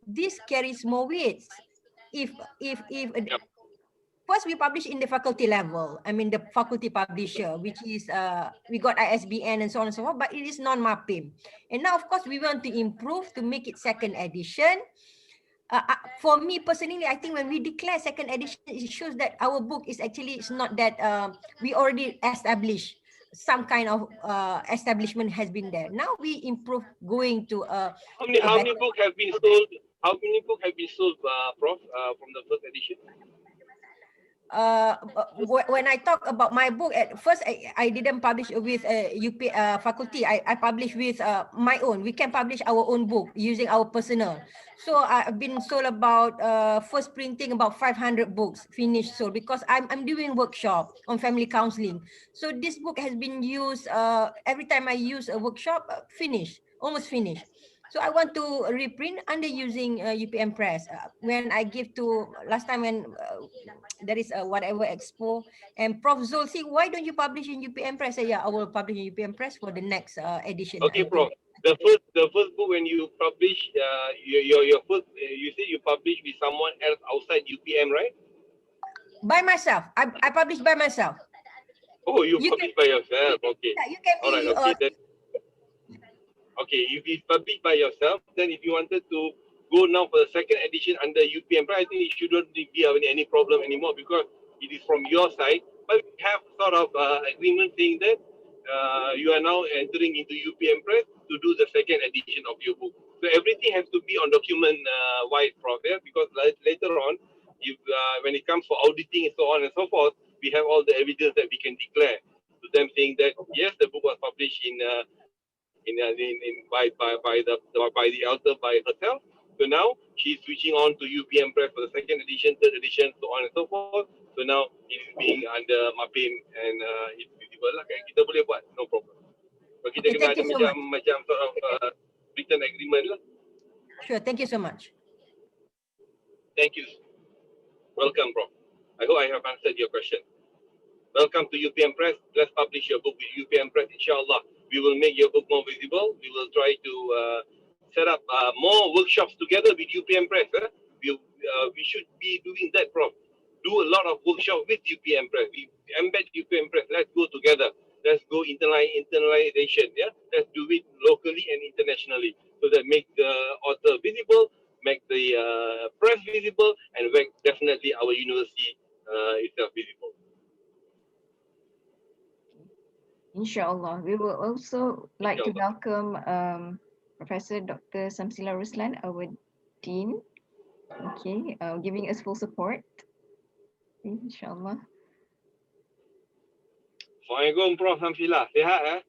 This carries more weight. If first we publish in the faculty level, I mean the faculty publisher, which is we got ISBN and so on and so forth, but it is non-MAPIM. And now, of course, we want to improve to make it second edition. For me personally, I think when we declare second edition, it shows that our book is actually, it's not that we already established some kind of establishment has been there. Now we improve going to how many books have been sold? How many books have been sold, Prof, from the first edition? When I talk about my book, at first I didn't publish with UP faculty. I published with my own. We can publish our own book using our personal. So I've been sold about first printing about 500 books finished sold, because I'm doing workshop on family counseling. So this book has been used every time I use a workshop, almost finished. So I want to reprint under using UPM Press. When I give to last time when there is a whatever expo and Prof Zul say, why don't you publish in UPM Press? I say, yeah, I will publish in UPM Press for the next edition. Okay, Prof. The first book when you publish your first you say you publish with someone else outside UPM, right? By myself. I publish by myself. Oh, you publish by yourself. Okay. Yeah, you can All right. be. Okay. Then, okay. If you publish by yourself, then if you wanted to go now for the second edition under UPM, I think it shouldn't be any problem anymore because it is from your side. But we have sort of agreement saying that you are now entering into UPM Press to do the second edition of your book. So everything has to be on document wise, Prof. Yeah? Because later on, if when it comes for auditing and so on and so forth, we have all the evidence that we can declare to them saying that yes, the book was published by the author by herself. So now she's switching on to UPM Press for the second edition, third edition, so on and so forth. So now it is being under MAPIM and it's visible lah. Kita boleh buat, no problem. So kita kena ada macam sort of written agreement lah. Sure, thank you so much. Thank you. Welcome, Prof. I hope I have answered your question. Welcome to UPM Press. Let's publish your book with UPM Press, inshallah. We will make your book more visible. We will try to set up more workshops together with UPM Press. We should be doing that, Prof. Do a lot of workshops with UPM Press. We embed UPM Press. Let's go together. Let's go internalization. Yeah, let's do it locally and internationally so that make the author visible, make the press visible, and make definitely our university itself visible. Inshallah. We will also like to welcome Professor Dr. Samsila Ruslan, our Dean, giving us full support. Inshallah. Assalamualaikum, Prof. Samsila. Sihat,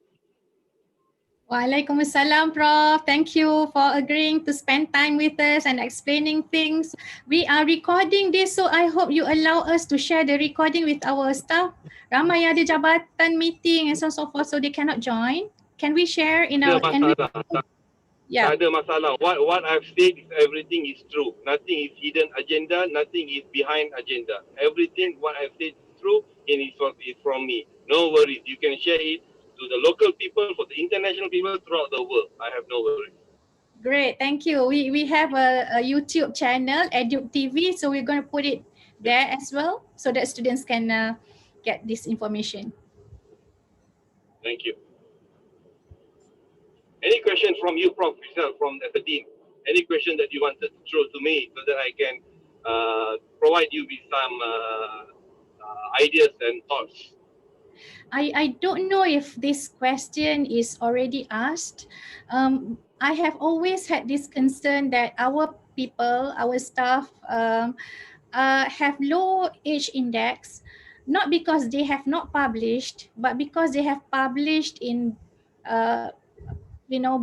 Waalaikumsalam, Prof. Thank you for agreeing to spend time with us and explaining things. We are recording this, so I hope you allow us to share the recording with our staff. Ramai ada jabatan meeting and so forth, so they cannot join. Can we share in our... Tak ada masalah. What I've said, everything is true. Nothing is hidden agenda. Nothing is behind agenda. Everything what I've said is true and is from me. No worries. You can share it to the local people, for the international people throughout the world. I have no worries. Great, thank you. We have a YouTube channel, Eduk TV, so we're going to put it there as well so that students can get this information. Thank you. Any question from you, Prof, from the dean? Any question that you wanted to throw to me so that I can provide you with some ideas and thoughts? I don't know if this question is already asked. I have always had this concern that our people, our staff have low age index, not because they have not published, but because they have published in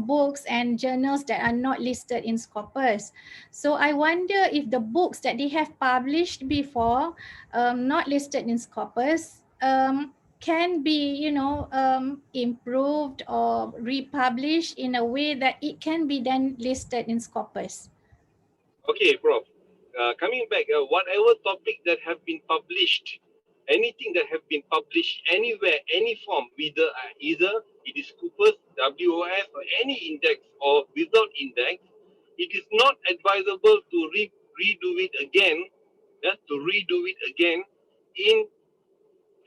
books and journals that are not listed in Scopus. So I wonder if the books that they have published before, not listed in Scopus, can be, improved or republished in a way that it can be then listed in Scopus. Okay, Prof. Coming back, whatever topic that have been published, anything that have been published anywhere, any form, either it is Scopus, WOS, or any index or without index, it is not advisable to redo it again.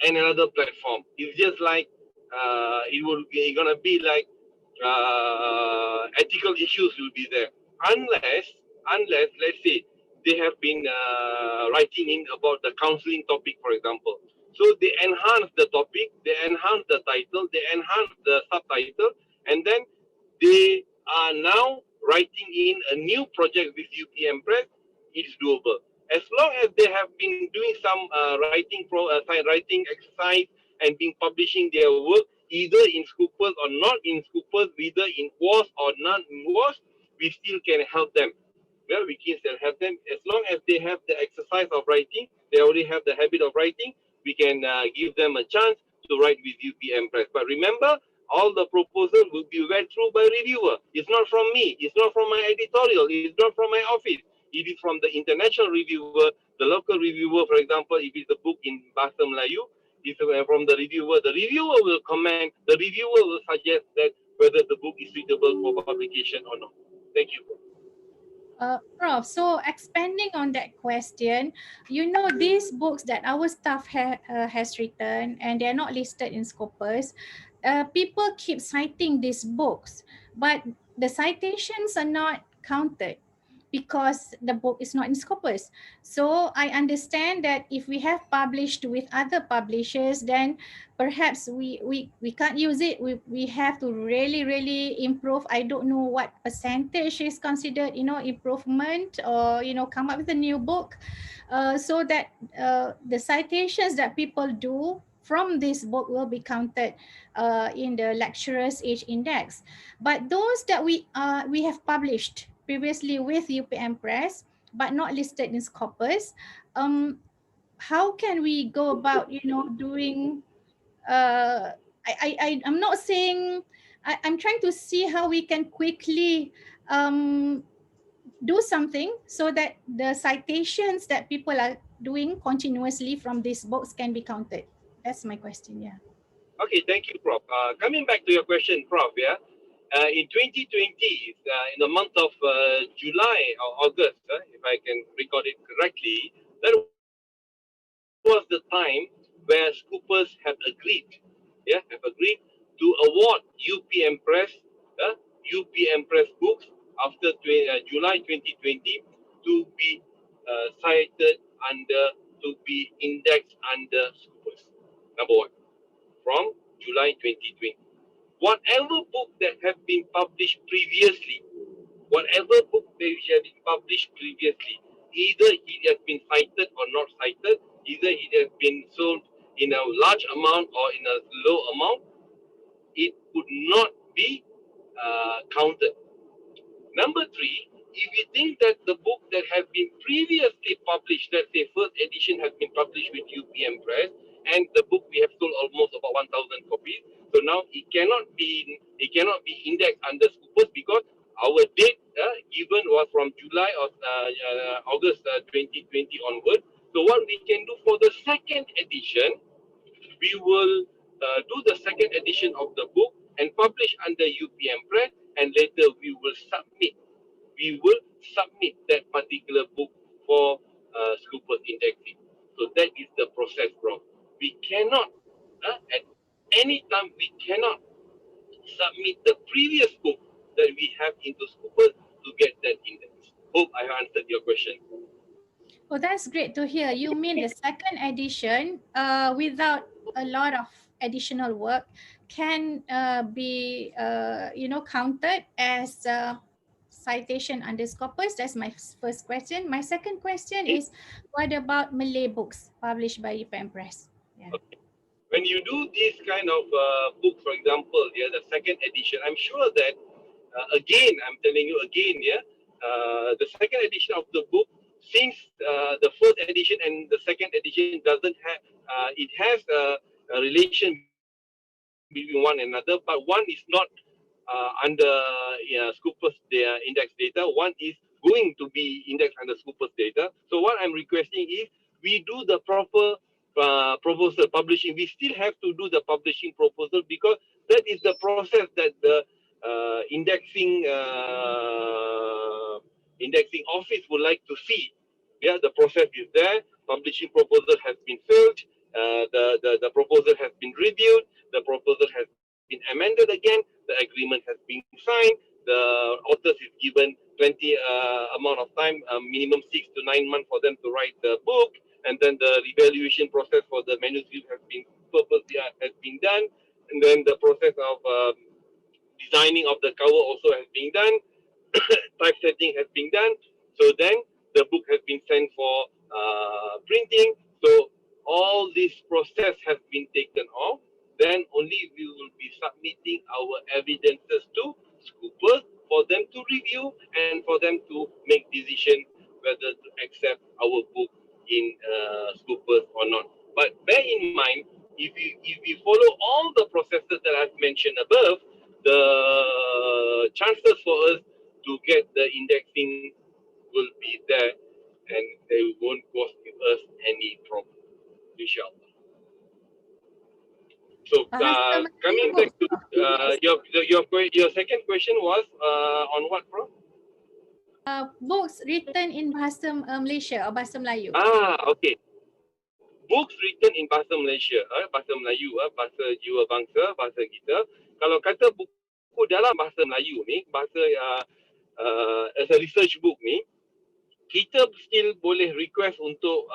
In another platform. It's just like it's gonna be like ethical issues will be there unless let's say they have been writing in about the counseling topic, for example. So they enhance the topic, they enhance the title, they enhance the subtitle, and then they are now writing in a new project with UPM Press. It's doable. As long as they have been doing some writing exercise and been publishing their work either in Scopus or not in Scopus, whether in WAS or not in WAS, we still can help them. Well, we can still help them as long as they have the exercise of writing. They already have the habit of writing. We can give them a chance to write with UPM Press. But remember, all the proposal will be read through by reviewer. It's not from me. It's not from my editorial. It's not from my office. It is from the international reviewer, the local reviewer. For example, if it's a book in Bahasa Melayu, it's from the reviewer. The reviewer will comment. The reviewer will suggest that whether the book is suitable for publication or not. Thank you. Prof, so expanding on that question, you know, these books that our staff has written and they're not listed in Scopus, people keep citing these books, but the citations are not counted because the book is not in Scopus. So I understand that if we have published with other publishers, then perhaps we can't use it. We have to really improve. I don't know what percentage is considered, you know, improvement, or, you know, come up with a new book, so that the citations that people do from this book will be counted in the lecturer's age index. But those that we have published previously with UPM Press but not listed in Scopus, how can we go about, you know, doing, I'm not saying, I'm trying to see how we can quickly do something so that the citations that people are doing continuously from these books can be counted. That's my question, yeah. Okay, thank you, Prof. Coming back to your question, Prof, yeah. In 2020, in the month of July or August, if I can record it correctly, that was the time where Scoopers have agreed to award UPM Press, UPM Press books after July 2020 to be cited under, to be indexed under Scoopers. Number one, from July 2020. Whatever book that have been published previously, either it has been cited or not cited, either it has been sold in a large amount or in a low amount, it would not be counted. Number three, if you think that the book that have been previously published, let's say first edition has been published with UPM Press, and the book we have sold almost about 1,000 copies, so now it cannot be indexed under Scoopus because our date given was from July or August 2020 onward. So what we can do for the second edition, we will do the second edition of the book and publish under UPM Press, and later we will submit that particular book for Scoopus indexing. So that is the process, bro. We cannot, at any time, we cannot submit the previous book that we have into Scoopus to get that index. Hope I have answered your question. Oh, that's great to hear. You mean the second edition, without a lot of additional work, can be, you know, counted as citation under Scopus? That's my first question. My second question is, what about Malay books published by UPM Press? Yeah. Okay. When you do this kind of book, for example, the second edition, I'm sure that, again, I'm telling you again, the second edition of the book, since the first edition and the second edition doesn't have, it has a relation between one another, but one is not under Scoopus index data, one is going to be indexed under Scoopus data. So what I'm requesting is we do the proper proposal publishing. We still have to do the publishing proposal because that is the process that the indexing office would like to see. Yeah, the process is there. Publishing proposal has been filled. The proposal has been reviewed. The proposal has been amended again. The agreement has been signed. The authors is given plenty amount of time, minimum 6 to 9 months for them to write the book. And then the evaluation process for the manuscript has been done. And then the process of designing of the cover also has been done. Typesetting has been done. So then the book has been sent for printing. So all this process has been taken off. Then only we will be submitting our evidences to Scoopus for them to review and for them to make decision whether to accept our book in Scoopus or not. But bear in mind, if we follow all the processes that I've mentioned above, the chances for us to get the indexing will be there, and they won't cause us any problem, inshallah. So Bahasa coming Melayu back books, to your second question was on what, bro? books written in bahasa Malaysia or bahasa Melayu. Okay. Books written in bahasa Malaysia, bahasa Melayu, bahasa jiwa bangsa, bahasa kita. Kalau kata buku dalam bahasa Melayu ni, bahasa as a research book ni, kita still boleh request untuk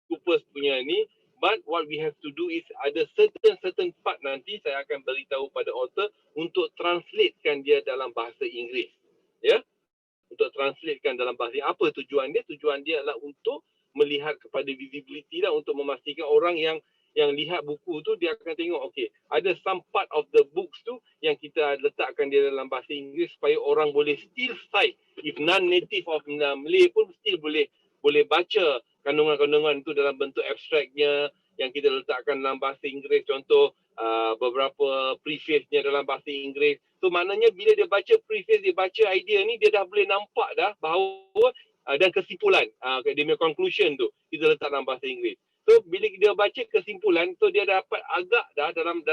Scoopers punya ni, but what we have to do is ada certain part nanti saya akan beritahu pada author untuk translatekan dia dalam bahasa Inggeris. Ya? Untuk translatekan dalam bahasa. Apa tujuan dia? Tujuan dia adalah untuk melihat kepada visibility dan untuk memastikan orang yang lihat buku tu dia akan tengok, okay, ada some part of the books tu yang kita letakkan dia dalam bahasa Inggeris supaya orang boleh still cite, if non-native of Malay pun still boleh baca kandungan-kandungan tu dalam bentuk abstraknya yang kita letakkan dalam bahasa Inggeris. Contoh beberapa preface-nya dalam bahasa Inggeris. So maknanya bila dia baca preface, dia baca idea ni, dia dah boleh nampak dah bahawa dan kesimpulan, dia punya conclusion tu kita letak dalam bahasa Inggeris. So bila dia baca kesimpulan, so dia dapat agak dah dalam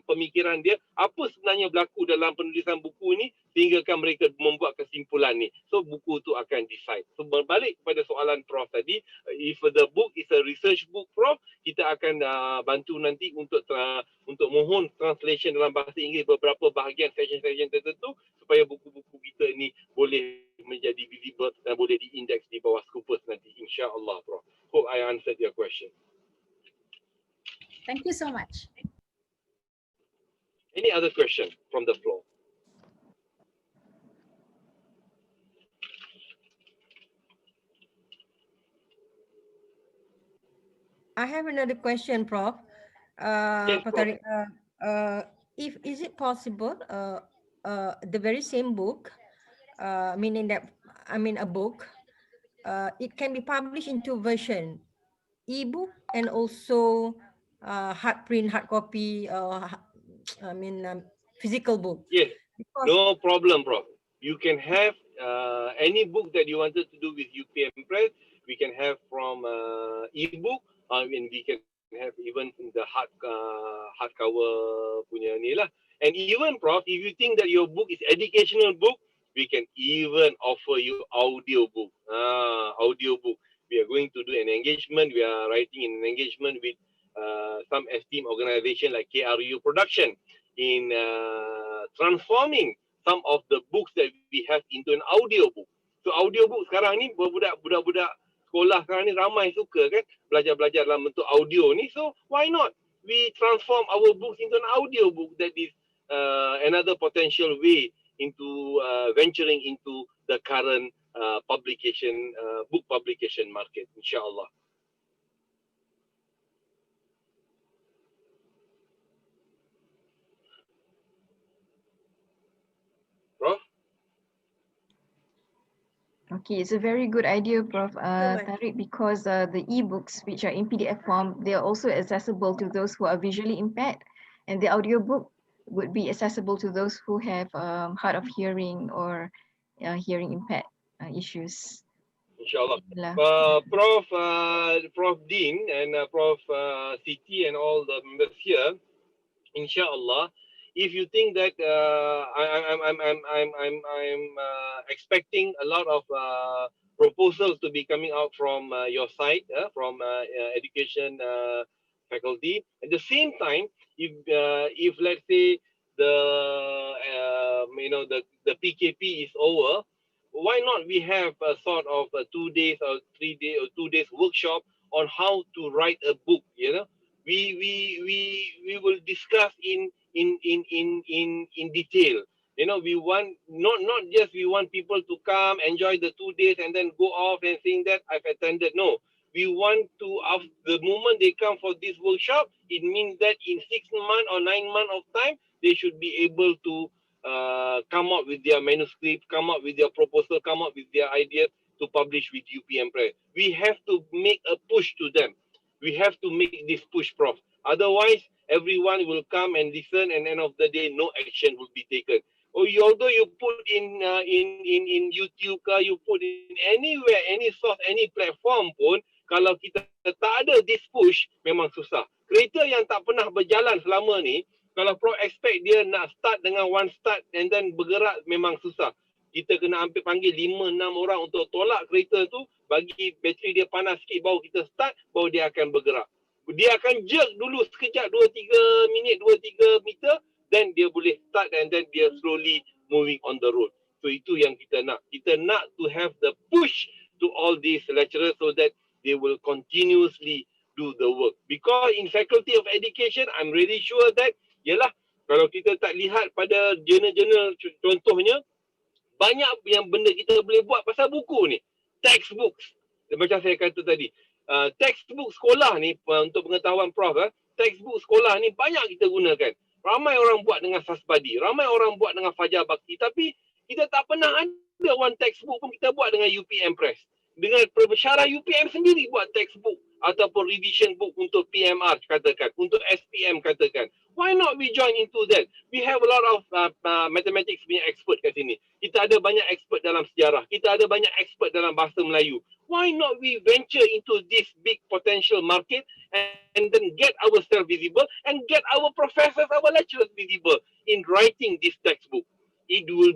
pemikiran dia apa sebenarnya berlaku dalam penulisan buku ni sehinggakan mereka membuat kesimpulan ni. So buku tu akan decide. So berbalik kepada soalan Prof tadi, if the book is a research book, Prof, kita akan bantu nanti untuk mohon translation dalam bahasa Inggeris beberapa bahagian section-section tertentu supaya buku-buku kita ni boleh menjadi visible dan boleh diindeks di bawah Scoopers nanti, insya-Allah, Prof. Hope I answered your question. Thank you so much. Any other question from the floor? I have another question, Prof. Yes, Prof. Is it possible the very same book, meaning that a book, it can be published into version ebook and also hard copy, physical book? Yes, Because no problem, Prof. You can have any book that you wanted to do with UPM Press. We can have from ebook, and we can have even the hardcover punya ni lah. And even, Prof, if you think that your book is educational book, we can even offer you audio book. Audio book. We are going to do an engagement. We are writing an engagement with some esteemed organization like KRU Production in transforming some of the books that we have into an audio book. So audio book sekarang ni budak-budak sekolah sekarang ni ramai suka kan belajar dalam bentuk audio ni. So why not we transform our books into an audio book? That is another potential way into venturing into the current book publication market, insyaAllah. Prof? Okay, it's a very good idea, Prof. Tariq, because the ebooks, which are in PDF form, they are also accessible to those who are visually impaired, and the audiobook would be accessible to those who have hard of hearing or hearing impaired issues. InsyaAllah. Prof Dean and Prof Siti and all the members here, InsyaAllah, if you think that I'm expecting a lot of proposals to be coming out from your side, from education faculty. At the same time, if let's say the PKP is over, why not we have a sort of a 2 days or 3 day or 2 days workshop on how to write a book? We will discuss in detail. We want not just we want people to come, enjoy the 2 days and then go off and saying that I've attended. No, we want to, after the moment they come for this workshop, it means that in 6 months or 9 months of time, they should be able to come up with their manuscript, come up with their proposal, come up with their ideas to publish with UPM Press. We have to make a push to them. We have to make this push, Prof. Otherwise, everyone will come and listen, and end of the day, no action will be taken. Although you put in YouTube ke, you put in anywhere, any source, any platform pun, kalau kita tak ada this push, memang susah. Kereta yang tak pernah berjalan selama ni, kalau Pro expect dia nak start dengan one start and then bergerak, memang susah. Kita kena hampir panggil 5-6 orang untuk tolak kereta tu, bagi bateri dia panas sikit, baru kita start, baru dia akan bergerak. Dia akan jerk dulu sekejap 2-3 minit, 2-3 meter, then dia boleh start and then dia slowly moving on the road. So itu yang kita nak. Kita nak to have the push to all these lecturers so that they will continuously do the work. Because in Faculty of Education, I'm really sure that, yalah, kalau kita tak lihat pada jurnal-jurnal contohnya, banyak yang benda kita boleh buat pasal buku ni. Textbooks. Macam saya kata tadi. Textbook sekolah ni, untuk pengetahuan Prof, textbook sekolah ni banyak kita gunakan. Ramai orang buat dengan Sasbadi. Ramai orang buat dengan Fajar Bakti. Tapi kita tak pernah ada one textbook pun kita buat dengan UPM Press. Dengan syarah UPM sendiri buat textbook ataupun revision book untuk PMR katakan, untuk SPM katakan. Why not we join into that? We have a lot of mathematics punya expert kat sini. Kita ada banyak expert dalam sejarah. Kita ada banyak expert dalam bahasa Melayu. Why not we venture into this big potential market and then get ourselves visible and get our professors, our lecturers visible in writing this textbook? It will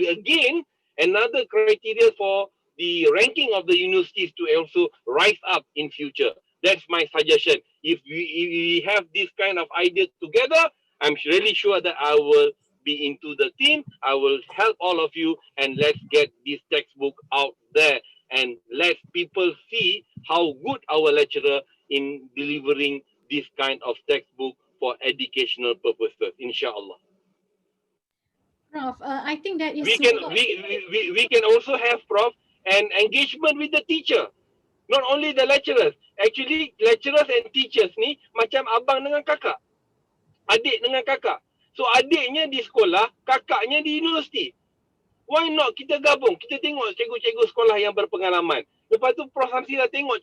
again another criteria for the ranking of the universities to also rise up in future. That's my suggestion. If we have this kind of idea together, I'm really sure that I will be into the team. I will help all of you, and let's get this textbook out there and let people see how good our lecturer in delivering this kind of textbook for educational purposes, inshallah. Prof, I think that is we can also have, Prof, an engagement with the teacher, not only the lecturers. Actually, lecturers and teachers ni macam abang dengan kakak, adik dengan kakak. So adiknya di sekolah, kakaknya di universiti. Why not kita gabung? Kita tengok cikgu-cikgu sekolah yang berpengalaman. Lepas tu Prof Samsila tengok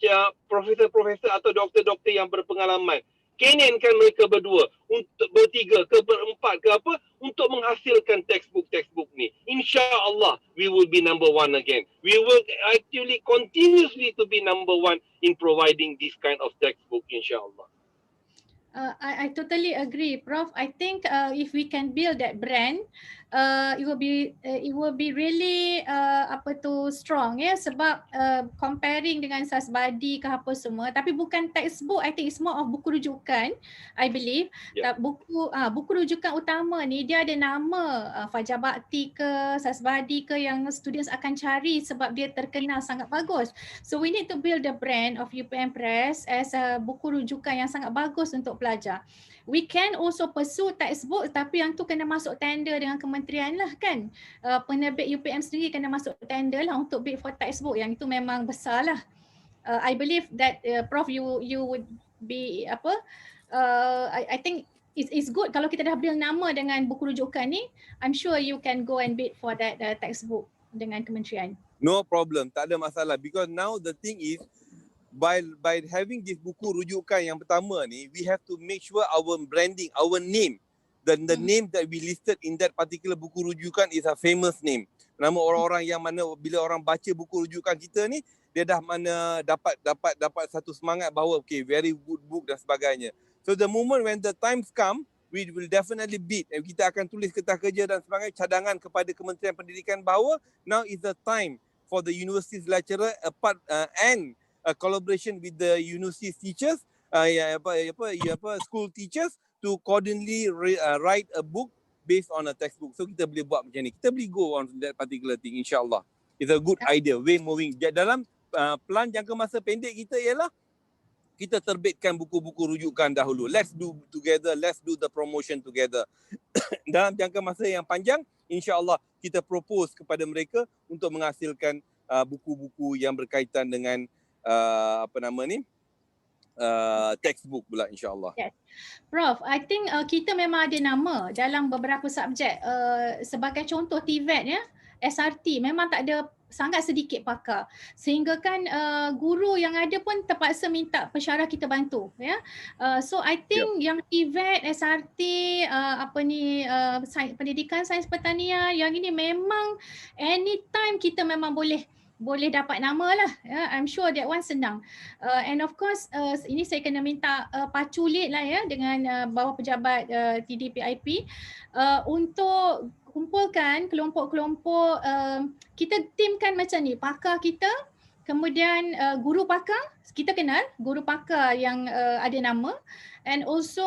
profesor-profesor atau doktor-doktor yang berpengalaman. Kenenkan mereka berdua, untuk bertiga ke berempat ke apa, untuk menghasilkan textbook ni. InsyaAllah, we will be number one again. We will actually continuously to be number one in providing this kind of textbook, insyaAllah. I totally agree, Prof. I think if we can build that brand, it will be really strong, ya, sebab comparing dengan Sasbadi ke apa semua, tapi bukan textbook. I think it's more of buku rujukan, I believe. Yeah. Buku rujukan utama ni dia ada nama Fajar Bakti ke Sasbadi ke yang students akan cari sebab dia terkenal sangat bagus. So we need to build the brand of UPM Press as a buku rujukan yang sangat bagus untuk pelajar. We can also pursue textbook, tapi yang tu kena masuk tender dengan kementerian lah kan. Penerbit UPM sendiri kena masuk tender lah untuk bid for textbook, yang itu memang besar lah. I believe that Prof, you would be I think it's good kalau kita dah build nama dengan buku rujukan ni. I'm sure you can go and bid for that textbook dengan kementerian. No problem, tak ada masalah, because now the thing is by having this buku rujukan yang pertama ni, we have to make sure our branding, our name, the name that we listed in that particular buku rujukan is a famous name. Nama orang-orang yang mana bila orang baca buku rujukan kita ni, dia dah mana dapat satu semangat bahawa okay, very good book dan sebagainya. So the moment when the times come, we will definitely bid, and kita akan tulis kertas kerja dan sebagainya cadangan kepada Kementerian Pendidikan bahawa now is the time for the university's lecturer and a collaboration with the university teachers, school teachers, to accordingly write a book based on a textbook. So kita boleh buat macam ni. Kita boleh go on that particular thing, insyaAllah. It's a good idea, way moving. Dalam plan jangka masa pendek kita ialah kita terbitkan buku-buku rujukan dahulu. Let's do together, let's do the promotion together. Dalam jangka masa yang panjang, insyaAllah kita propose kepada mereka untuk menghasilkan buku-buku yang berkaitan dengan textbook pula, insyaAllah. Yes. Prof, I think kita memang ada nama dalam beberapa subjek. Sebagai contoh TVET ya, SRT memang tak ada sangat sedikit pakar, sehingga kan guru yang ada pun terpaksa minta pensyarah kita bantu, ya. So I think yang event SRT pendidikan sains pertanian yang ini memang anytime kita memang boleh dapat nama lah, ya. I'm sure that one senang. And of course ini saya kena minta paculit lah, ya, dengan bawah pejabat TDPIP untuk kumpulkan kelompok-kelompok, kita timkan macam ni, pakar kita, kemudian guru pakar, kita kenal guru pakar yang ada nama, and also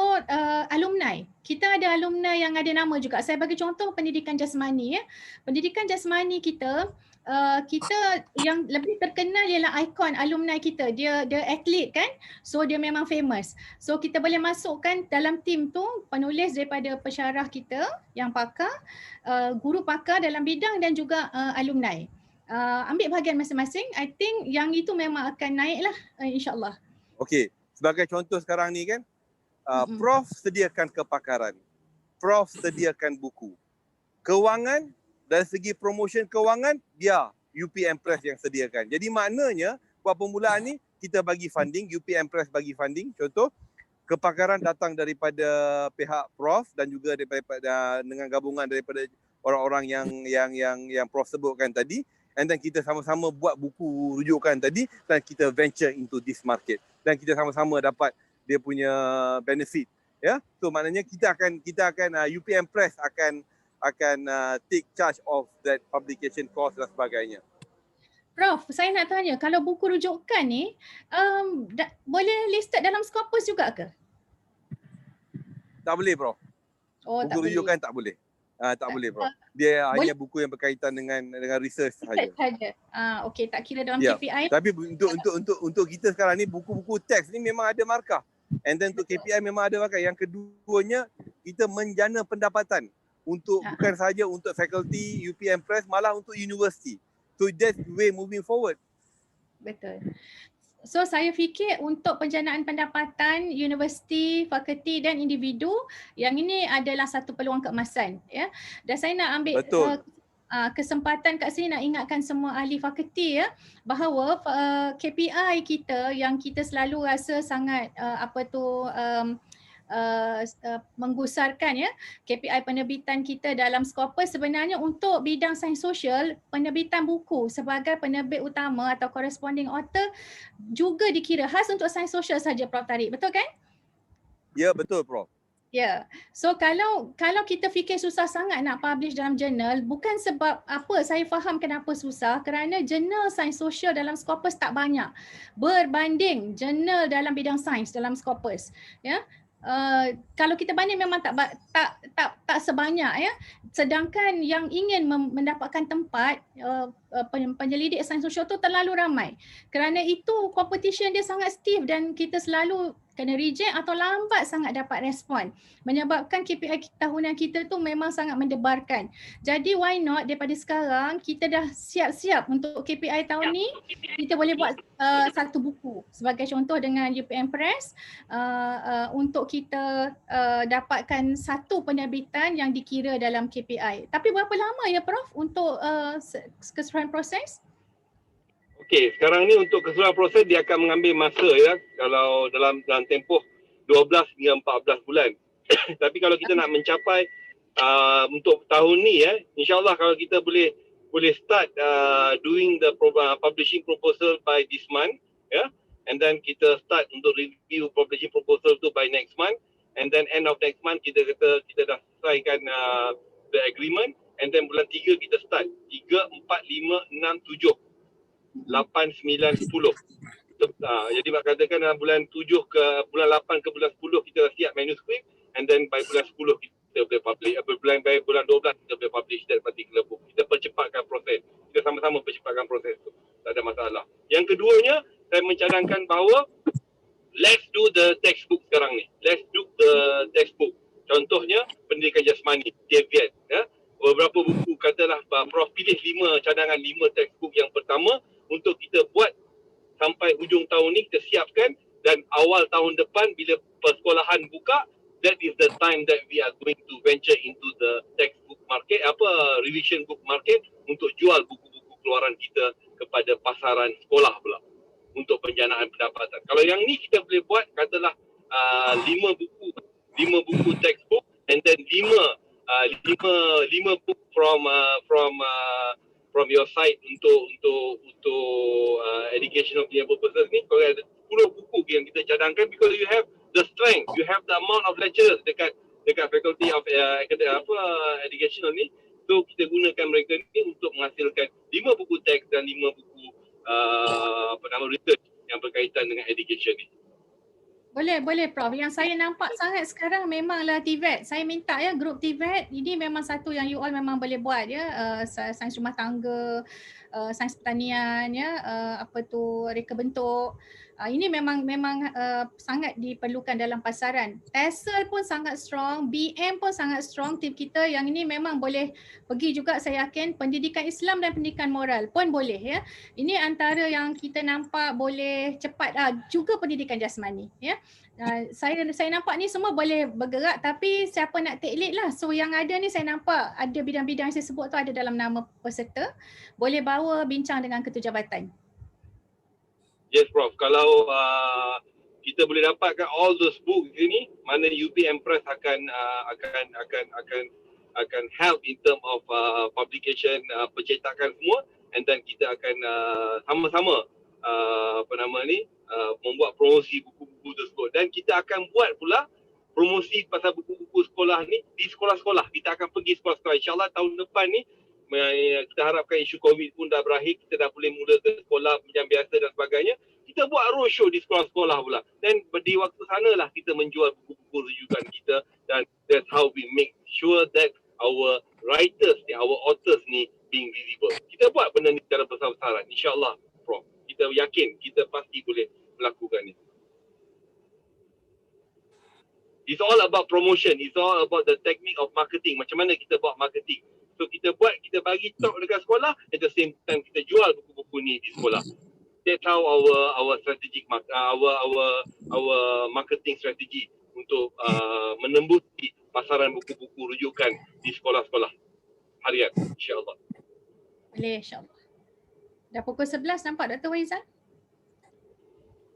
alumni. Kita ada alumni yang ada nama juga. Saya bagi contoh pendidikan jasmani, ya. Pendidikan jasmani kita, kita yang lebih terkenal ialah ikon alumni kita. Dia atlet kan, so dia memang famous. So kita boleh masukkan dalam tim tu penulis daripada pensyarah kita yang pakar, guru pakar dalam bidang dan juga alumni. Ambil bahagian masing-masing. I think yang itu memang akan naik lah, insyaAllah. Okey, sebagai contoh sekarang ni kan, Prof sediakan kepakaran, Prof sediakan buku. Kewangan, dari segi promotion kewangan, biar UPM Press yang sediakan. Jadi maknanya buat permulaan ni kita bagi funding, UPM Press bagi funding. Contoh, kepakaran datang daripada pihak Prof dan juga daripada dengan gabungan daripada orang-orang yang Prof sebutkan tadi. And then kita sama-sama buat buku rujukan tadi dan kita venture into this market. Dan kita sama-sama dapat dia punya benefit. Ya, so maknanya kita akan UPM Press akan take charge of that publication cost dan sebagainya. Prof, saya nak tanya, kalau buku rujukan ni boleh listed dalam Scopus juga ke? Tak boleh, Prof. Oh, buku tak rujukan boleh. tak boleh. Tak boleh, Prof. Dia hanya buku yang berkaitan dengan research sahaja. Okey, tak kira dalam KPI. Tapi untuk kita sekarang ni buku-buku teks ni memang ada markah. And then untuk KPI memang ada markah. Yang keduanya, kita menjana pendapatan untuk bukan sahaja untuk faculty UPM Press, malah untuk universiti. So that's the way moving forward. Betul. So saya fikir untuk penjanaan pendapatan universiti, fakulti dan individu, yang ini adalah satu peluang keemasan, ya. Dan saya nak ambil kesempatan kat sini nak ingatkan semua ahli fakulti, ya, bahawa KPI kita yang kita selalu rasa sangat menggusarkan, ya, KPI penerbitan kita dalam Scopus sebenarnya untuk bidang sains sosial, penerbitan buku sebagai penerbit utama atau corresponding author juga dikira khas untuk sains sosial saja, Prof Tariq, betul kan? Ya, betul, Prof. Ya, so kalau kita fikir susah sangat nak publish dalam jurnal, bukan sebab apa, saya faham kenapa susah, kerana jurnal sains sosial dalam Scopus tak banyak berbanding jurnal dalam bidang sains dalam Scopus, ya. Kalau kita banding memang tak sebanyak, ya. Sedangkan yang ingin mendapatkan tempat penyelidik sains sosial tu terlalu ramai. Kerana itu competition dia sangat stiff dan kita selalu kena reject atau lambat sangat dapat respon, menyebabkan KPI tahunan kita tu memang sangat mendebarkan. Jadi why not daripada sekarang kita dah siap-siap untuk KPI tahun ni, kita boleh buat satu buku sebagai contoh dengan UPM Press untuk kita dapatkan satu penerbitan yang dikira dalam KPI. Tapi berapa lama ya Prof untuk keseluruhan proses? Okey, sekarang ni untuk keseluruhan proses dia akan mengambil masa, ya, kalau dalam tempoh 12 hingga 14 bulan. Tapi kalau kita nak mencapai untuk tahun ni, ya, insyaAllah kalau kita boleh start doing the publishing proposal by this month, ya, and then kita start untuk review publishing proposal tu by next month, and then end of next month kita dah selesaikan the agreement, and then bulan 3 kita start 3, 4, 5, 6, 7 8, 9, 10. Jadi mak katakan dalam bulan 8 ke bulan 10 kita dah siap manuscript, and then by bulan 10 kita boleh publish, by bulan 12 kita boleh publish that particular book. Kita percepatkan proses. Kita sama-sama percepatkan proses tu. Tak ada masalah. Yang keduanya, saya mencadangkan bahawa let's do the textbook sekarang ni. Let's do the textbook. Contohnya pendidikan jasmani, caveat, ya. Beberapa buku, katalah Prof pilih 5 cadangan, 5 textbook yang pertama untuk kita buat sampai hujung tahun ni, kita siapkan, dan awal tahun depan bila persekolahan buka, that is the time that we are going to venture into the textbook market, revision book market, untuk jual buku-buku keluaran kita kepada pasaran sekolah pula untuk penjanaan pendapatan. Kalau yang ni kita boleh buat katalah 5 buku textbook and then 5 book from your site untuk educational punya purposes ni. Kalau ada 10 buku yang kita cadangkan, because you have the strength, you have the amount of lecturers dekat faculty of educational ni, so kita gunakan mereka ni untuk menghasilkan 5 buku teks dan 5 buku research yang berkaitan dengan education ni. Boleh Prof. Yang saya nampak sangat sekarang memanglah TVET. Saya minta ya grup TVET ini memang satu yang you all memang boleh buat ya. Sains rumah tangga, sains pertanian ya, reka bentuk. Ini memang sangat diperlukan dalam pasaran. TESOL pun sangat strong, BM pun sangat strong. Tim kita yang ini memang boleh pergi juga, saya yakin pendidikan Islam dan pendidikan moral pun boleh ya. Ini antara yang kita nampak boleh cepat, juga pendidikan jasmani ya. Saya nampak ni semua boleh bergerak, tapi siapa nak take lead lah. So yang ada ni saya nampak ada bidang-bidang yang saya sebut tu ada dalam nama peserta. Boleh bawa bincang dengan ketua jabatan. Yes, Prof. Kalau kita boleh dapatkan all those books ini, mana UPM Press akan help in term of publication, pencetakan semua, and then kita akan sama-sama membuat promosi buku-buku tersebut, dan kita akan buat pula promosi pasal buku-buku sekolah ni di sekolah-sekolah. Kita akan pergi sekolah-sekolah. InsyaAllah tahun depan ni kita harapkan isu COVID pun dah berakhir, kita dah boleh mula ke sekolah macam biasa dan sebagainya. Kita buat roadshow di sekolah-sekolah pula, dan di waktu sanalah kita menjual buku-buku rujukan kita, dan that's how we make sure that our writers ni, our authors ni being visible. Kita buat benda ni secara besar-besaran, insyaAllah Prof. Kita yakin, kita pasti boleh melakukan ni. It's all about promotion, it's all about the technique of marketing. Macam mana kita buat marketing. So kita bagi talk dekat sekolah, at the same time kita jual buku-buku ni di sekolah. That's how our strategic our marketing strategy untuk menembus pasaran buku-buku rujukan di sekolah-sekolah harian, insya-Allah. Boleh, insya-Allah. Dah pukul 11 nampak Dr. Waizal?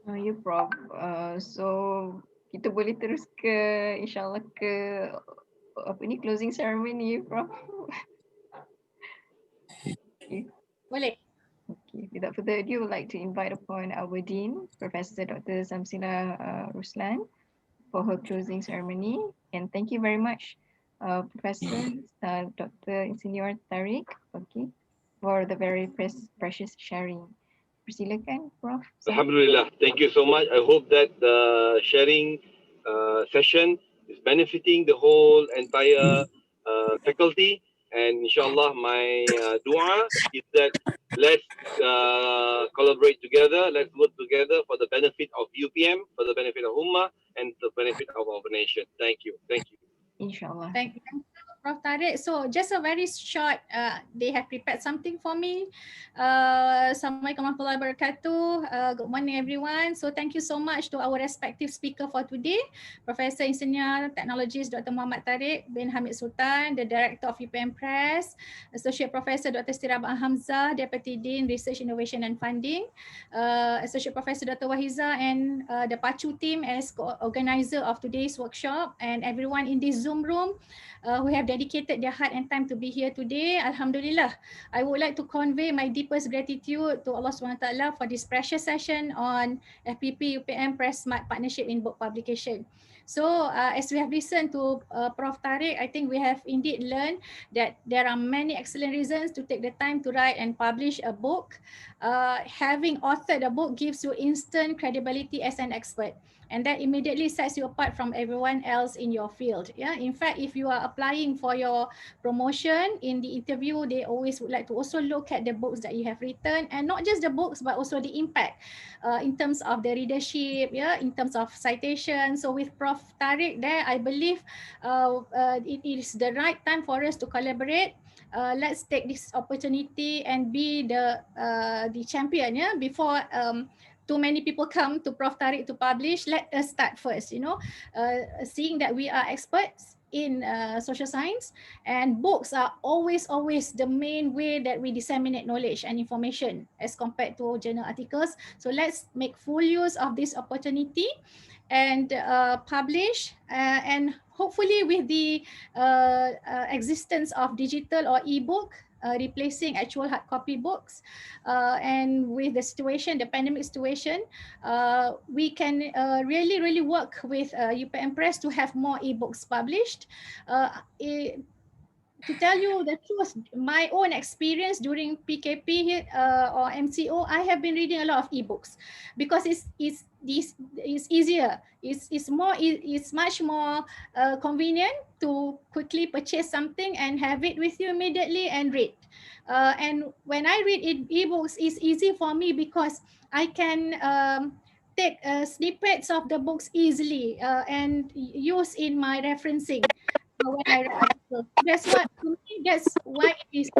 Ya Prof. So kita boleh terus ke insya-Allah ke closing ceremony Prof. Boleh. Okay, without further ado, I would like to invite upon our Dean, Professor Dr. Samsila Ruslan, for her closing ceremony. And thank you very much, Professor Dr. Insinyur Tariq, for the very precious sharing. Persilakan, Prof. Alhamdulillah. Thank you so much. I hope that the sharing session is benefiting the whole entire faculty. And inshallah, my dua is that let's collaborate together, let's work together for the benefit of UPM, for the benefit of Ummah, and the benefit of our nation. Thank you. Thank you. Inshallah. Thank you, Prof. Tariq. So just a very short, they have prepared something for me. Assalamualaikum warahmatullahi wabarakatuh. Good morning everyone. So thank you so much to our respective speaker for today, Professor Engineer Technologist Dr. Muhammad Tariq bin Hamid Sultan, the Director of UPM Press, Associate Professor Dr. Stirabah Hamzah, Deputy Dean Research Innovation and Funding, Associate Professor Dr. Wahiza, and the Pacu team as co-organizer of today's workshop, and everyone in this Zoom room who have dedicated their heart and time to be here today. Alhamdulillah, I would like to convey my deepest gratitude to Allah SWT for this precious session on FPP-UPM Press Smart Partnership in Book Publication. So as we have listened to Prof. Tariq, I think we have indeed learned that there are many excellent reasons to take the time to write and publish a book. Having authored a book gives you instant credibility as an expert, and that immediately sets you apart from everyone else in your field. Yeah, in fact, if you are applying for your promotion in the interview, they always would like to also look at the books that you have written, and not just the books, but also the impact in terms of the readership, yeah, in terms of citation. So with Prof. Tariq there, I believe it is the right time for us to collaborate. Let's take this opportunity and be the champion, yeah, before too many people come to Prof. Tariq to publish. Let us start first, seeing that we are experts, in social science, and books are always the main way that we disseminate knowledge and information as compared to journal articles. So let's make full use of this opportunity and publish, and hopefully with the existence of digital or ebook replacing actual hard copy books, and with the situation, the pandemic situation, we can really work with UPM Press to have more ebooks published. To tell you the truth, my own experience during PKP or MCO, I have been reading a lot of ebooks because it's easier. It's much more convenient to quickly purchase something and have it with you immediately and read. And when I read ebooks, it's easy for me because I can take snippets of the books easily and use in my referencing. When I read article. That's why it is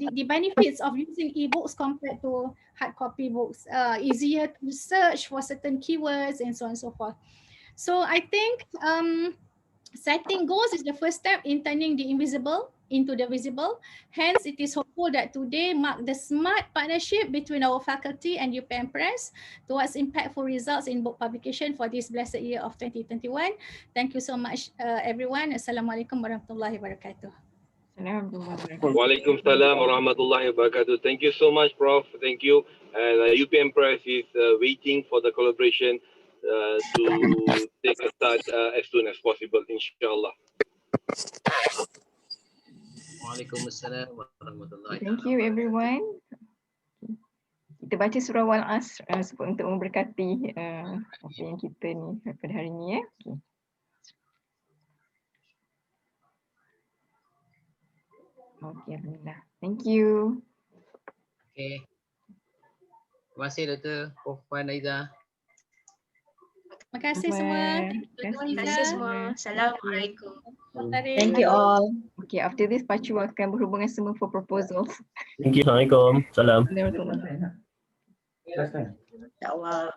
the benefits of using ebooks compared to hard copy books. Easier to search for certain keywords and so on and so forth. So I think setting goals is the first step in turning the invisible into the visible. Hence, it is hopeful that today mark the smart partnership between our faculty and UPM Press towards impactful results in book publication for this blessed year of 2021. Thank you so much, everyone. Assalamualaikum warahmatullahi wabarakatuh. Waalaikumsalam warahmatullahi wabarakatuh. Thank you so much, Prof. Thank you. And UPM Press is waiting for the collaboration to take a start as soon as possible, inshallah. Waalaikumsalam warahmatullahi wabarakatuh. Thank you everyone. Kita baca surah Wal-Asr untuk memberkati apa yang kita ni pada hari ni. Okay, alhamdulillah. Thank you. Okay. Terima kasih Dr. Prof. Puan Aiza. Terima kasih semua. Terima kasih semua. Assalamualaikum. Thank you all. Okay, after this Pacu akan berhubungan semua for proposals. Thank you. Assalamualaikum. Salam. InsyaAllah.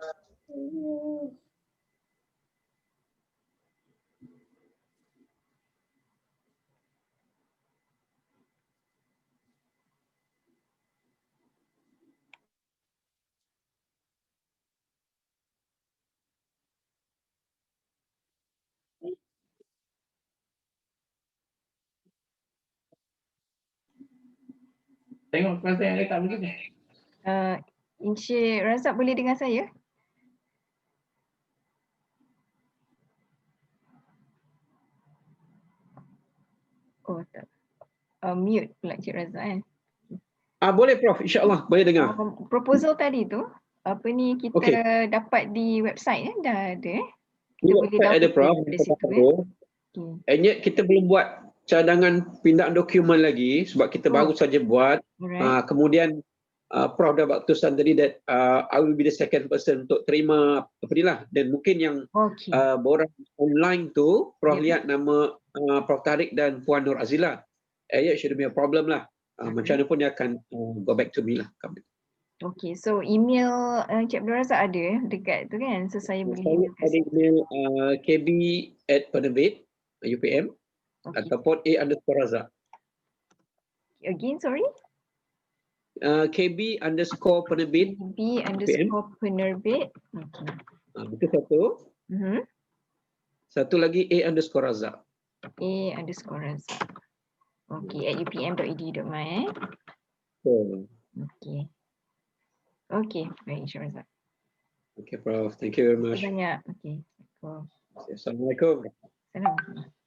Tengok kelas yang letak begitu. Encik Razak boleh dengar saya? Oh tak. Mute pula Encik Razak Boleh Prof, insyaAllah boleh dengar. Proposal tadi tu, apa ni kita dapat di website dah ada Kita boleh dapat ada Prof, dari situ and yet kita belum buat cadangan pindaan dokumen lagi sebab kita baru saja buat. Kemudian Prof dah buat keputusan tadi that I will be the second person untuk terima apa ni lah, dan mungkin yang borang online tu Prof lihat nama Prof Tariq dan Puan Nur Azila, yeah, should be a problem lah. Macam mana pun dia akan go back to me lah. Okay, so email Encik Abdul Razak ada dekat tu kan, so saya boleh ada email kb@penerbit.upm ataupun a_razak. Again, sorry? kb_penerbit. kb_penerbit. Itu satu. Satu lagi a_razak. a_razak. Okay, at upm.edu.my. Okay. Okay, baik Encik Razak. Okay, Prof. Thank you very much. Banyak. Okay. Assalamualaikum. Assalamualaikum.